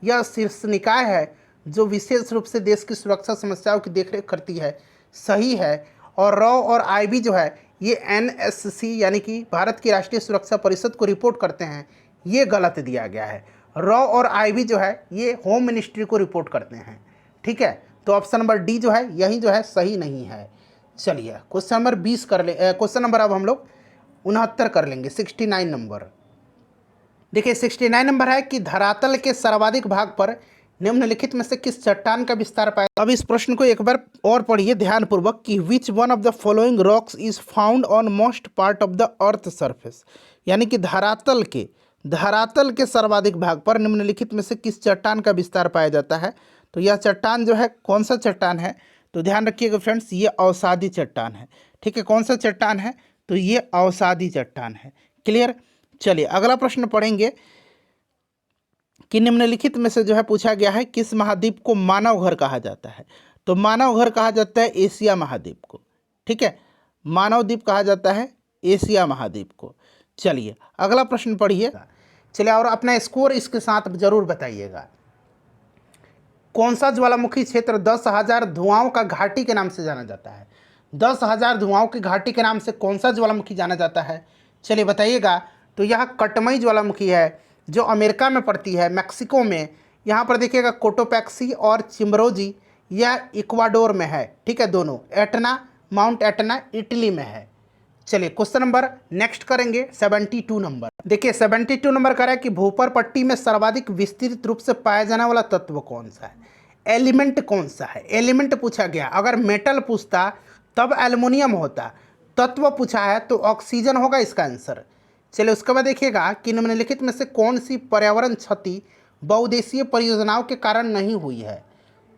यह शीर्ष निकाय है जो विशेष रूप से देश की सुरक्षा समस्याओं की देखरेख करती है, सही है। और रॉ और आईबी जो है ये एनएससी यानी कि भारत की राष्ट्रीय सुरक्षा परिषद को रिपोर्ट करते हैं, ये गलत दिया गया है। रॉ और आईबी जो है ये होम मिनिस्ट्री को रिपोर्ट करते हैं। ठीक है, तो ऑप्शन नंबर डी जो है यही जो है सही नहीं है। चलिए क्वेश्चन नंबर 20 कर ले, क्वेश्चन नंबर अब हम लोग 69 कर लेंगे, 69 नंबर। देखिए 69 नंबर है कि धरातल के सर्वाधिक भाग पर निम्नलिखित में से किस चट्टान का विस्तार पाया? अब इस प्रश्न को एक बार और पढ़िए ध्यानपूर्वक कि which one of the following rocks is found on most part of the earth surface, यानी कि धरातल के सर्वाधिक भाग पर निम्नलिखित में से किस चट्टान का विस्तार पाया जाता है? तो यह चट्टान जो है कौन सा चट्टान है? तो ध्यान रखिएगा फ्रेंड्स, ये अवसादी चट्टान है। ठीक है, कौन सा चट्टान है? तो ये अवसादी चट्टान है। क्लियर? चलिए अगला प्रश्न पढ़ेंगे कि निम्नलिखित में से जो है पूछा गया है किस महाद्वीप को मानव घर कहा जाता है? तो मानव घर कहा जाता है एशिया महाद्वीप को। ठीक है, मानव द्वीप कहा जाता है एशिया महाद्वीप को। चलिए अगला प्रश्न पढ़िए। चलिए और अपना स्कोर इसके साथ जरूर बताइएगा। कौन सा ज्वालामुखी क्षेत्र 10,000 धुआओं का घाटी के नाम से जाना जाता है? 10,000 धुआओं की घाटी के नाम से कौन सा ज्वालामुखी जाना जाता है? चलिए बताइएगा। तो यह कटमई ज्वालामुखी है जो अमेरिका में पड़ती है, मैक्सिको में। यहाँ पर देखिएगा कोटोपैक्सी और चिम्बरोजी, यह इक्वाडोर में है। ठीक है, दोनों। एटना, माउंट एटना इटली में है। चलिए क्वेश्चन नंबर नेक्स्ट करेंगे 72 नंबर। देखिए 72 नंबर कह रहा है कि भूपर पट्टी में सर्वाधिक विस्तृत रूप से पाया जाने वाला तत्व कौन सा है? एलिमेंट कौन सा है? एलिमेंट पूछा गया। अगर मेटल पूछता तब एल्युमिनियम होता, तत्व पूछा है तो ऑक्सीजन होगा इसका आंसर। चलिए उसके बाद देखिएगा कि निम्नलिखित में से कौन सी पर्यावरण क्षति बहुउद्देशीय परियोजनाओं के कारण नहीं हुई है?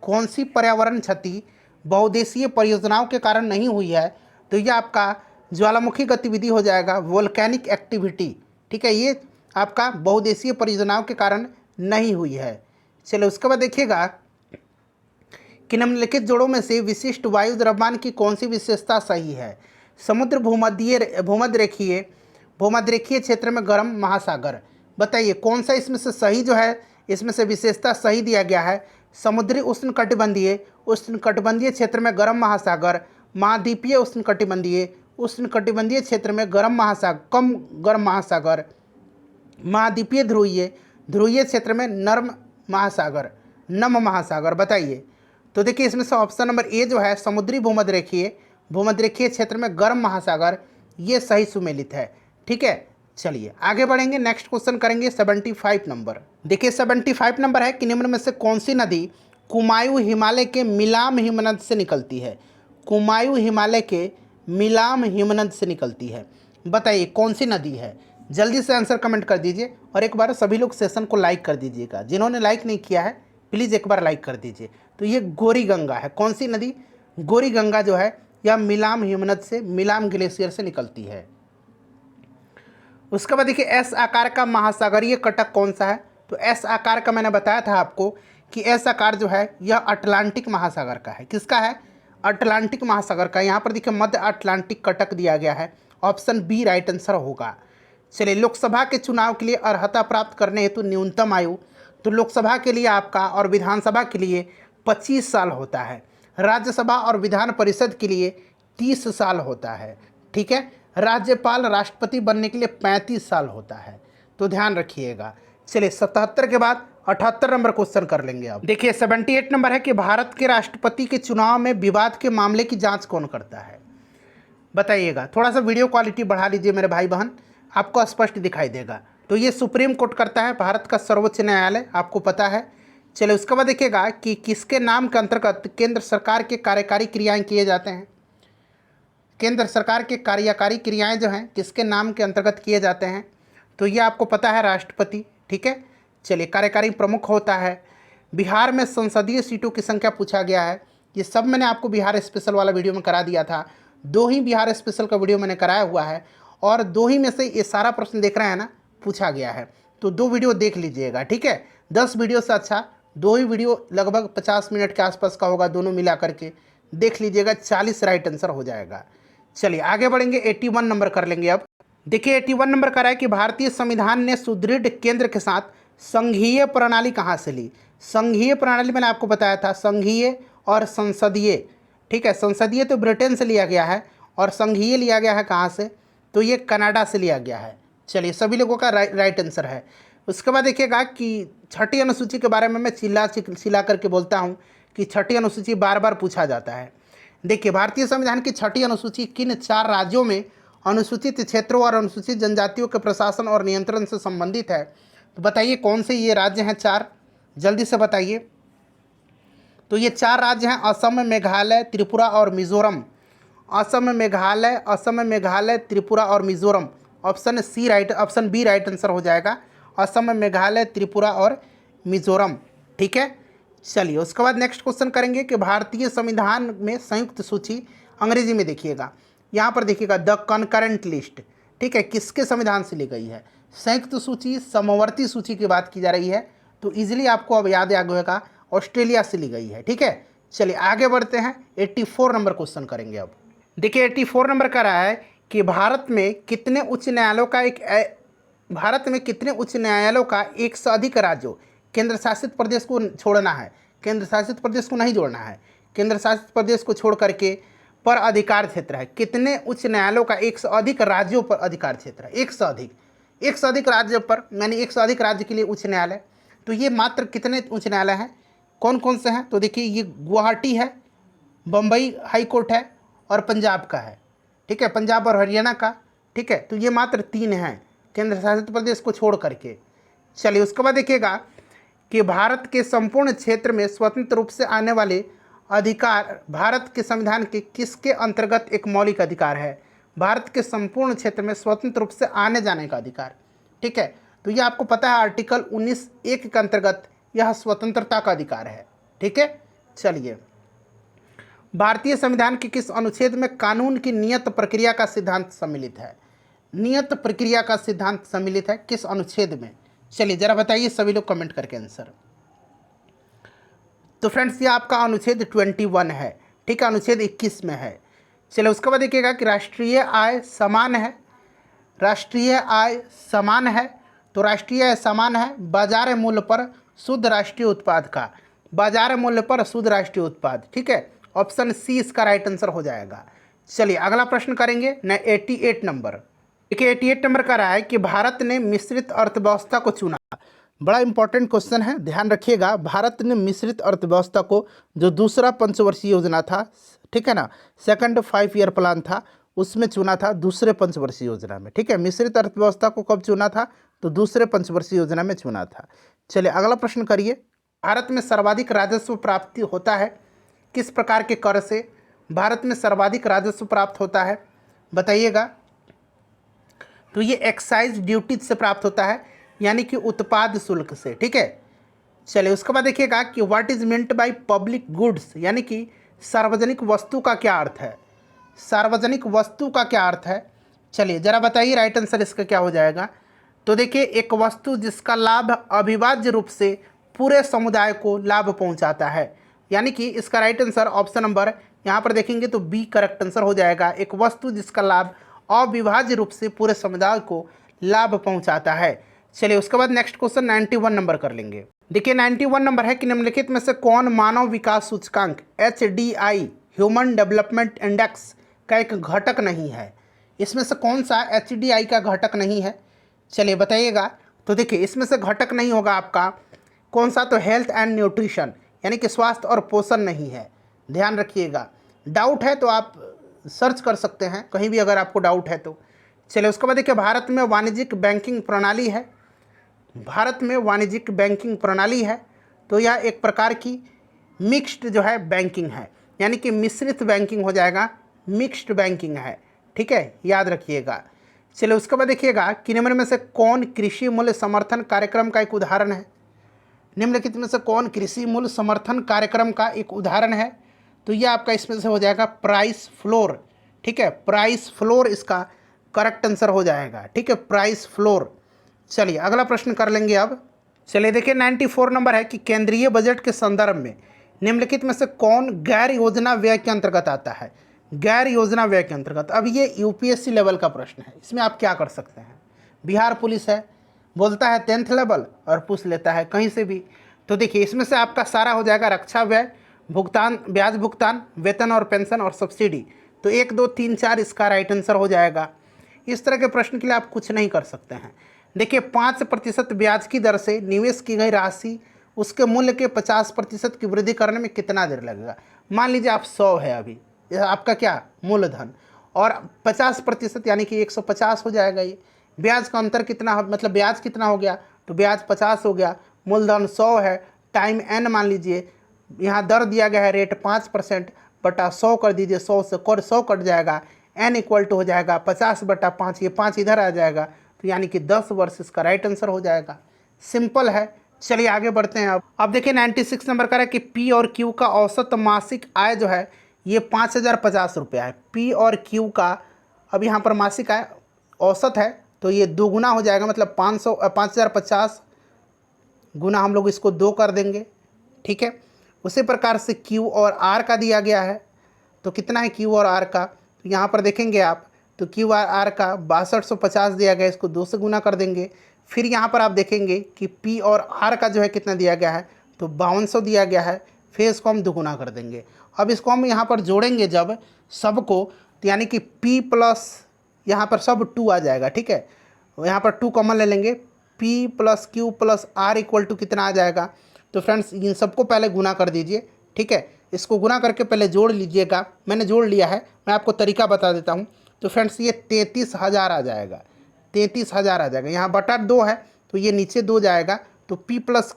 कौन सी पर्यावरण क्षति बहुउद्देशीय परियोजनाओं के कारण नहीं हुई है? तो ये आपका ज्वालामुखी गतिविधि हो जाएगा, वोल्केनिक एक्टिविटी। ठीक है, ये आपका बहुउद्देशीय परियोजनाओं के कारण नहीं हुई है। चलिए उसके बाद देखिएगा कि निम्नलिखित जोड़ों में से विशिष्ट वायु द्रव्यमान की कौन सी विशेषता सही है? समुद्र भूमध्यरेखीय क्षेत्र में गर्म महासागर। बताइए कौन सा इसमें से सही जो है, इसमें से विशेषता सही दिया गया है? समुद्री उष्णकटिबंधीय क्षेत्र में गर्म महासागर, महाद्वीपीय उष्णकटिबंधीय, उष्णकटिबंधीय क्षेत्र में गर्म महासागर, कम गर्म महासागर, महाद्वीपीय ध्रुवीय क्षेत्र में नम महासागर। बताइए। तो देखिए इसमें से ऑप्शन नंबर ए जो है समुद्री भूमध्यरेखीय क्षेत्र में गर्म महासागर, ये सही सुमेलित है। ठीक है, चलिए आगे बढ़ेंगे। नेक्स्ट क्वेश्चन करेंगे 75 नंबर। देखिए 75 नंबर है कि निम्न में से कौन सी नदी कुमायूं हिमालय के मिलाम हिमनद से निकलती है? कुमायूं हिमालय के मिलाम हिमनद से निकलती है। बताइए कौन सी नदी है? जल्दी से आंसर कमेंट कर दीजिए और एक बार सभी लोग सेशन को लाइक कर दीजिएगा। जिन्होंने लाइक नहीं किया है प्लीज़ एक बार लाइक कर दीजिए। तो ये गोरी गंगा है। कौन सी नदी? गोरी गंगा जो है यह मिलाम हिमनद से, मिलाम ग्लेशियर से निकलती है। उसके बाद देखिए एस आकार का महासागरीय कटक कौन सा है? तो एस आकार का मैंने बताया था आपको कि एस आकार जो है यह अटलांटिक महासागर का है। किसका है? अटलांटिक महासागर का। यहाँ पर देखिए मध्य अटलांटिक कटक दिया गया है। ऑप्शन बी राइट आंसर होगा। चलिए लोकसभा के चुनाव के लिए अर्हता प्राप्त करने हेतु न्यूनतम आयु, तो लोकसभा के लिए आपका और विधानसभा के लिए 25 साल होता है। राज्यसभा और विधान परिषद के लिए 30 साल होता है। ठीक है, राज्यपाल राष्ट्रपति बनने के लिए 35 साल होता है। तो ध्यान रखिएगा। चलिए 77 के बाद 78 नंबर क्वेश्चन कर लेंगे। अब देखिए 78 नंबर है कि भारत के राष्ट्रपति के चुनाव में विवाद के मामले की जांच कौन करता है? बताइएगा। थोड़ा सा वीडियो क्वालिटी बढ़ा लीजिए मेरे भाई बहन, आपको स्पष्ट दिखाई देगा। तो ये सुप्रीम कोर्ट करता है, भारत का सर्वोच्च न्यायालय, आपको पता है। चलिए उसके बाद देखिएगा कि किसके नाम के अंतर्गत केंद्र सरकार के कार्यकारी क्रियाएं किए जाते हैं। केंद्र सरकार के कार्यकारी क्रियाएं जो हैं किसके नाम के अंतर्गत किए जाते हैं? तो ये आपको पता है, राष्ट्रपति। ठीक है, चलिए कार्यकारी प्रमुख होता है। बिहार में संसदीय सीटों की संख्या पूछा गया है। ये सब मैंने आपको बिहार स्पेशल वाला वीडियो में करा दिया था। 2 ही बिहार स्पेशल का वीडियो मैंने कराया हुआ है और 2 ही में से ये सारा प्रश्न देख रहे हैं ना, पूछा गया है। तो 2 वीडियो देख लीजिएगा। ठीक है, 10 वीडियो से अच्छा 2 ही वीडियो लगभग 50 मिनट के आसपास का होगा, दोनों मिला करके देख लीजिएगा। 40 राइट आंसर हो जाएगा। चलिए आगे बढ़ेंगे। 81 नंबर कर लेंगे। अब देखिए 81 नंबर का है कि भारतीय संविधान ने सुदृढ़ केंद्र के साथ संघीय प्रणाली कहाँ से ली? संघीय प्रणाली मैंने आपको बताया था, संघीय और संसदीय। ठीक है, संसदीय तो ब्रिटेन से लिया गया है और संघीय लिया गया है कहाँ से? तो ये कनाडा से लिया गया है। चलिए सभी लोगों का राइट आंसर है। उसके बाद देखिएगा कि छठी अनुसूची के बारे में मैं चिल्ला करके बोलता हूँ कि छठी अनुसूची बार बार पूछा जाता है। देखिए भारतीय संविधान की छठी अनुसूची किन 4 राज्यों में अनुसूचित क्षेत्रों और अनुसूचित जनजातियों के प्रशासन और नियंत्रण से संबंधित है? तो बताइए कौन से ये राज्य हैं 4? जल्दी से बताइए। तो ये 4 राज्य हैं असम, मेघालय, त्रिपुरा और मिजोरम। असम, मेघालय, त्रिपुरा और Mizoram. Option B right answer हो जाएगा। असम, मेघालय, त्रिपुरा और मिजोरम। ठीक है, चलिए उसके बाद नेक्स्ट क्वेश्चन करेंगे कि भारतीय संविधान में संयुक्त सूची, अंग्रेजी में देखिएगा, यहाँ पर देखिएगा द कनकरेंट लिस्ट। ठीक है, किसके संविधान से ली गई है? संयुक्त सूची, समवर्ती सूची की बात की जा रही है। तो इजीली आपको अब याद आ गया, ऑस्ट्रेलिया से ली गई है। ठीक है, चलिए आगे बढ़ते हैं। 84 नंबर क्वेश्चन करेंगे। अब देखिए 84 नंबर का रहा है कि भारत में कितने उच्च न्यायालयों का एक से अधिक राज्यों, केंद्र शासित प्रदेश को छोड़ना है, केंद्र शासित प्रदेश को नहीं जोड़ना है, केंद्र शासित प्रदेश को छोड़ करके पर अधिकार क्षेत्र है। कितने उच्च न्यायालयों का एक से अधिक राज्यों पर अधिकार क्षेत्र है? एक से अधिक राज्य पर, यानी एक से अधिक राज्य के लिए उच्च न्यायालय। तो ये मात्र कितने उच्च न्यायालय हैं, कौन कौन से हैं? तो देखिए ये गुवाहाटी है, बम्बई हाई कोर्ट है और पंजाब का है। ठीक है, पंजाब और हरियाणा का। ठीक है, तो ये मात्र 3 हैं केंद्र शासित प्रदेश को छोड़ करके। चलिए उसके बाद देखिएगा कि भारत के संपूर्ण क्षेत्र में स्वतंत्र रूप से आने वाले अधिकार भारत के संविधान के किसके अंतर्गत एक मौलिक अधिकार है? भारत के संपूर्ण क्षेत्र में स्वतंत्र रूप से आने जाने का अधिकार। ठीक है, तो ये आपको पता है आर्टिकल 19(1) के अंतर्गत यह स्वतंत्रता का अधिकार है। ठीक है, चलिए भारतीय संविधान के किस अनुच्छेद में कानून की नियत प्रक्रिया का सिद्धांत सम्मिलित है? नियत प्रक्रिया का सिद्धांत सम्मिलित है किस अनुच्छेद में? चलिए जरा बताइए सभी लोग कमेंट करके आंसर। तो फ्रेंड्स ये आपका अनुच्छेद 21 है। ठीक है, अनुच्छेद 21 में है। चलिए उसके बाद देखिएगा कि राष्ट्रीय आय समान है। राष्ट्रीय आय समान है, तो राष्ट्रीय आय समान है बाजार मूल्य पर शुद्ध राष्ट्रीय उत्पाद का। बाजार मूल्य पर शुद्ध राष्ट्रीय उत्पाद। ठीक है, ऑप्शन सी इसका राइट आंसर हो जाएगा। चलिए अगला प्रश्न करेंगे न 88 नंबर। देखिए 88 नंबर का रहा है कि भारत ने मिश्रित अर्थव्यवस्था को चुना। बड़ा इंपॉर्टेंट क्वेश्चन है, ध्यान रखिएगा। भारत ने मिश्रित अर्थव्यवस्था को, जो दूसरा पंचवर्षीय योजना था, ठीक है ना, सेकंड 5 ईयर प्लान था, उसमें चुना था, दूसरे पंचवर्षीय योजना में। ठीक है, मिश्रित अर्थव्यवस्था को कब चुना था? तो दूसरे पंचवर्षीय योजना में चुना था। चलिए अगला प्रश्न करिए। भारत में सर्वाधिक राजस्व प्राप्ति होता है किस प्रकार के कर से? भारत में सर्वाधिक राजस्व प्राप्त होता है, बताइएगा। तो ये एक्साइज ड्यूटी से प्राप्त होता है, यानी कि उत्पाद शुल्क से। ठीक है, चलिए उसके बाद देखिएगा कि what is meant by public goods, यानी कि सार्वजनिक वस्तु का क्या अर्थ है? सार्वजनिक वस्तु का क्या अर्थ है? चलिए जरा बताइए, राइट आंसर इसका क्या हो जाएगा? तो देखिए, एक वस्तु जिसका लाभ अविभाज्य रूप से पूरे समुदाय को लाभ पहुंचाता है, यानी कि इसका राइट आंसर ऑप्शन नंबर यहाँ पर देखेंगे तो बी करेक्ट आंसर हो जाएगा। एक वस्तु जिसका लाभ अविभाज्य रूप से पूरे समुदाय को लाभ पहुंचाता है। चलिए उसके बाद नेक्स्ट क्वेश्चन 91 नंबर कर लेंगे। देखिए 91 नंबर है कि निम्नलिखित में से कौन मानव विकास सूचकांक HDI ह्यूमन डेवलपमेंट इंडेक्स का एक घटक नहीं है? इसमें से कौन सा HDI का घटक नहीं है? चलिए बताइएगा। तो देखिए इसमें से घटक नहीं होगा आपका कौन सा? तो हेल्थ एंड न्यूट्रिशन, यानी कि स्वास्थ्य और पोषण नहीं है, ध्यान रखिएगा। डाउट है तो आप सर्च कर सकते हैं कहीं भी अगर आपको डाउट है तो। चलिए उसके बाद देखिए, भारत में वाणिज्यिक बैंकिंग प्रणाली है। भारत में वाणिज्यिक बैंकिंग प्रणाली है, तो यह एक प्रकार की मिक्स्ड जो है बैंकिंग है, यानी कि मिश्रित बैंकिंग हो जाएगा, मिक्स्ड बैंकिंग है। ठीक है, याद रखिएगा। चलिए उसके बाद देखिएगा कि निम्न में से कौन कृषि मूल्य समर्थन कार्यक्रम का एक उदाहरण है? निम्नलिखित में से कौन कृषि मूल्य समर्थन कार्यक्रम का एक उदाहरण है? तो यह आपका इसमें से हो जाएगा प्राइस फ्लोर। ठीक है, प्राइस फ्लोर इसका करेक्ट आंसर हो जाएगा। ठीक है, प्राइस फ्लोर। चलिए अगला प्रश्न कर लेंगे अब। चलिए देखिए 94 नंबर है कि केंद्रीय बजट के संदर्भ में निम्नलिखित में से कौन गैर योजना व्यय के अंतर्गत आता है? गैर योजना व्यय के अंतर्गत। अब ये UPSC लेवल का प्रश्न है, इसमें आप क्या कर सकते हैं? बिहार पुलिस है, बोलता है 10th लेवल और पूछ लेता है कहीं से भी। तो देखिए इसमें से आपका सारा हो जाएगा रक्षा व्यय, भुगतान, ब्याज भुगतान, वेतन और पेंशन और सब्सिडी। तो 1 2 3 4 इसका राइट आंसर हो जाएगा। इस तरह के प्रश्न के लिए आप कुछ नहीं कर सकते हैं। देखिए 5% ब्याज की दर से निवेश की गई राशि उसके मूल्य के 50% की वृद्धि करने में कितना देर लगेगा? मान लीजिए आप 100 है अभी, यह आपका क्या मूलधन, और 50% यानी कि 150 हो जाएगा। ये ब्याज का अंतर कितना, मतलब ब्याज कितना हो गया? तो ब्याज 50 हो गया, मूलधन 100 है, टाइम n मान लीजिए, यहाँ दर दिया गया है रेट 5% बटा 100 कर दीजिए, 100 से 100 कट जाएगा, n इक्वल टू हो जाएगा 50/5, ये 5 इधर आ जाएगा, तो यानी कि 10 वर्ष इसका राइट आंसर हो जाएगा। सिंपल है। चलिए आगे बढ़ते हैं। अब देखिए 96 नंबर का है कि P और Q का औसत मासिक आय जो है ये 5050 रुपया है। P और Q का अब यहाँ पर मासिक आय औसत है, तो ये दोगुना हो जाएगा, मतलब 5050 गुना हम लोग इसको 2 कर देंगे। ठीक है, उसी प्रकार से Q और R का दिया गया है, तो कितना है Q और R का? तो यहाँ पर देखेंगे आप, तो Q और R का 6250 दिया गया, इसको 2 से गुना कर देंगे। फिर यहाँ पर आप देखेंगे कि P और R का जो है कितना दिया गया है, तो 5200 दिया गया है, फिर इसको हम दोगुना कर देंगे। अब इसको हम यहाँ पर जोड़ेंगे जब सबको, तो यानी कि P प्लस यहाँ पर सब 2 आ जाएगा। ठीक है, यहाँ पर 2 कॉमन ले लेंगे, P plus Q plus R equal to कितना आ जाएगा? तो फ्रेंड्स इन सबको पहले गुना कर दीजिए। ठीक है, इसको गुना करके पहले जोड़ लीजिएगा। मैंने जोड़ लिया है, मैं आपको तरीका बता देता हूँ। तो फ्रेंड्स ये 33,000 आ जाएगा, 33,000 आ जाएगा। यहाँ बटा 2 है तो ये नीचे 2 जाएगा, तो P plus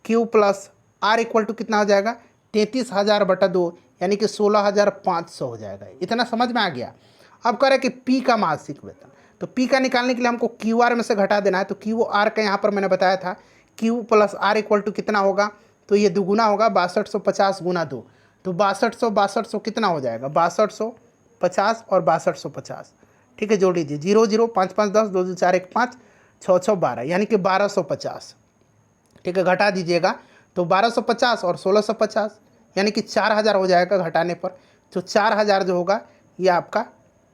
Q plus R equal to कितना हो जाएगा? 33,000 बटा 2, यानी कि 16,500 हो जाएगा। इतना समझ में आ गया। अब कह रहे हैं कि P का मासिक वेतन, तो P का निकालने के लिए हमको QR में से घटा देना है। तो QR का यहाँ पर मैंने बताया था Q plus R equal to कितना होगा? तो ये दुगुना होगा, 6250 गुना 2, तो 6200 कितना हो जाएगा? 6250 और 6250। ठीक है, जोड़ लीजिए, 0 0 5 5 10 2 2 4 1 5 6 6 12, यानी कि 1250। ठीक है, घटा दीजिएगा, तो 1250 और 1650, यानी कि 4000 हो जाएगा घटाने पर। तो 4000 जो होगा ये आपका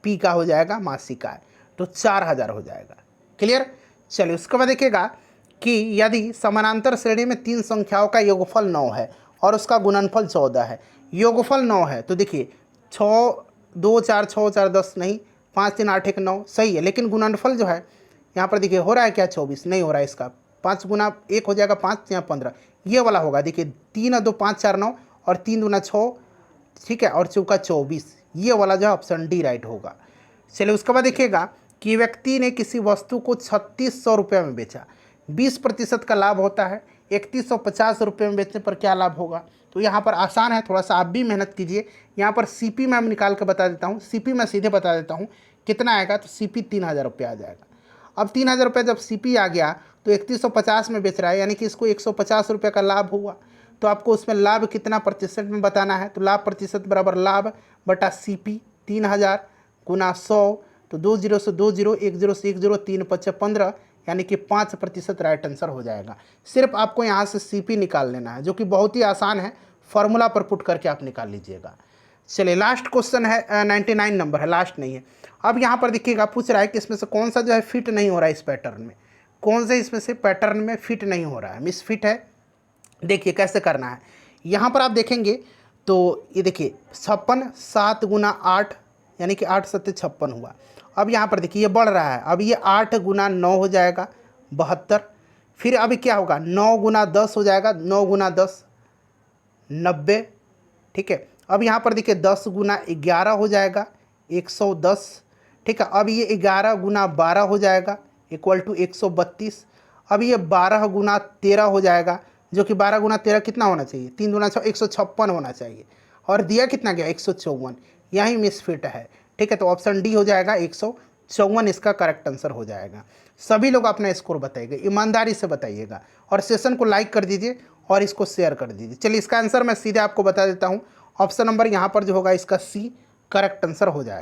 P का हो जाएगा मासिक आय, तो 4000 हो जाएगा। क्लियर? चलिए उसके बाद देखिएगा कि यदि समानांतर श्रेणी में 3 संख्याओं का योगफल 9 है और उसका गुणनफल 14 है, योगफल 9 है, तो देखिए 6 2 4 6 4 10 नहीं, 5 3 8 1 9 सही है, लेकिन गुणनफल जो है यहाँ पर देखिए हो रहा है क्या 24, नहीं हो रहा है इसका। 5 गुना 1 हो जाएगा 5 या 15, ये वाला होगा। देखिए 3 और 2 5 4 9 और 3 दूना 6, ठीक है, और चौका 24, ये वाला जो है ऑप्शन डी राइट होगा। चलिए उसके बाद देखिएगा कि व्यक्ति ने किसी वस्तु को 3600 रुपये में बेचा, 20% का लाभ होता है, 3150 रुपये में बेचने पर क्या लाभ होगा। तो यहाँ पर आसान है, थोड़ा सा आप भी मेहनत कीजिए। यहाँ पर सीपी मैं निकाल कर बता देता हूँ, सीपी मैं सीधे बता देता हूँ कितना आएगा। तो सीपी 3000 रुपये आ जाएगा। अब 3000 रुपये जब सीपी आ गया तो 3150 में बेच रहा है, यानी कि इसको 150 रुपये का लाभ हुआ। तो आपको उसमें लाभ कितना प्रतिशत में बताना है। तो लाभ प्रतिशत बराबर लाभ बटा सीपी 3000 गुना 100, तो 2 0 से 2 0, 1 0 से 1 0, 3 5 15, यानी कि 5% राइट आंसर हो जाएगा। सिर्फ आपको यहाँ से सीपी निकाल लेना है, जो कि बहुत ही आसान है, फॉर्मूला पर पुट करके आप निकाल लीजिएगा। चलिए लास्ट क्वेश्चन है, 99 नंबर है, लास्ट नहीं है। अब यहाँ पर देखिएगा पूछ रहा है कि इसमें से कौन सा जो है फिट नहीं हो रहा है इस पैटर्न में, कौन से इसमें से पैटर्न में फिट नहीं हो रहा है, मिसफिट है। देखिए कैसे करना है। यहाँ पर आप देखेंगे तो ये देखिए 56 7 गुना 8, यानी कि 8 7 56 हुआ। अब यहाँ पर देखिए ये बढ़ रहा है, अब ये 8 गुना 9 हो जाएगा 72। फिर अभी क्या होगा, 9 गुना 10 हो जाएगा, 9 गुना 10 90, ठीक है। अब यहाँ पर देखिए 10 गुना 11 हो जाएगा 110, ठीक है। अब ये 11 गुना 12 हो जाएगा इक्वल टू 132। अब ये 12 गुना 13 हो जाएगा, जो कि 12 गुना 13 कितना होना चाहिए, 3 गुना 6 156 होना चाहिए, और दिया कितना गया 154, यही मिसफिट है, ठीक है। तो ऑप्शन डी हो जाएगा 154, इसका करेक्ट आंसर हो जाएगा। सभी लोग अपना स्कोर बताइएगा, ईमानदारी से बताइएगा, और सेशन को लाइक कर दीजिए और इसको शेयर कर दीजिए। चलिए इसका आंसर मैं सीधे आपको बता देता हूँ, ऑप्शन नंबर यहाँ पर जो होगा इसका सी करेक्ट आंसर हो जाएगा।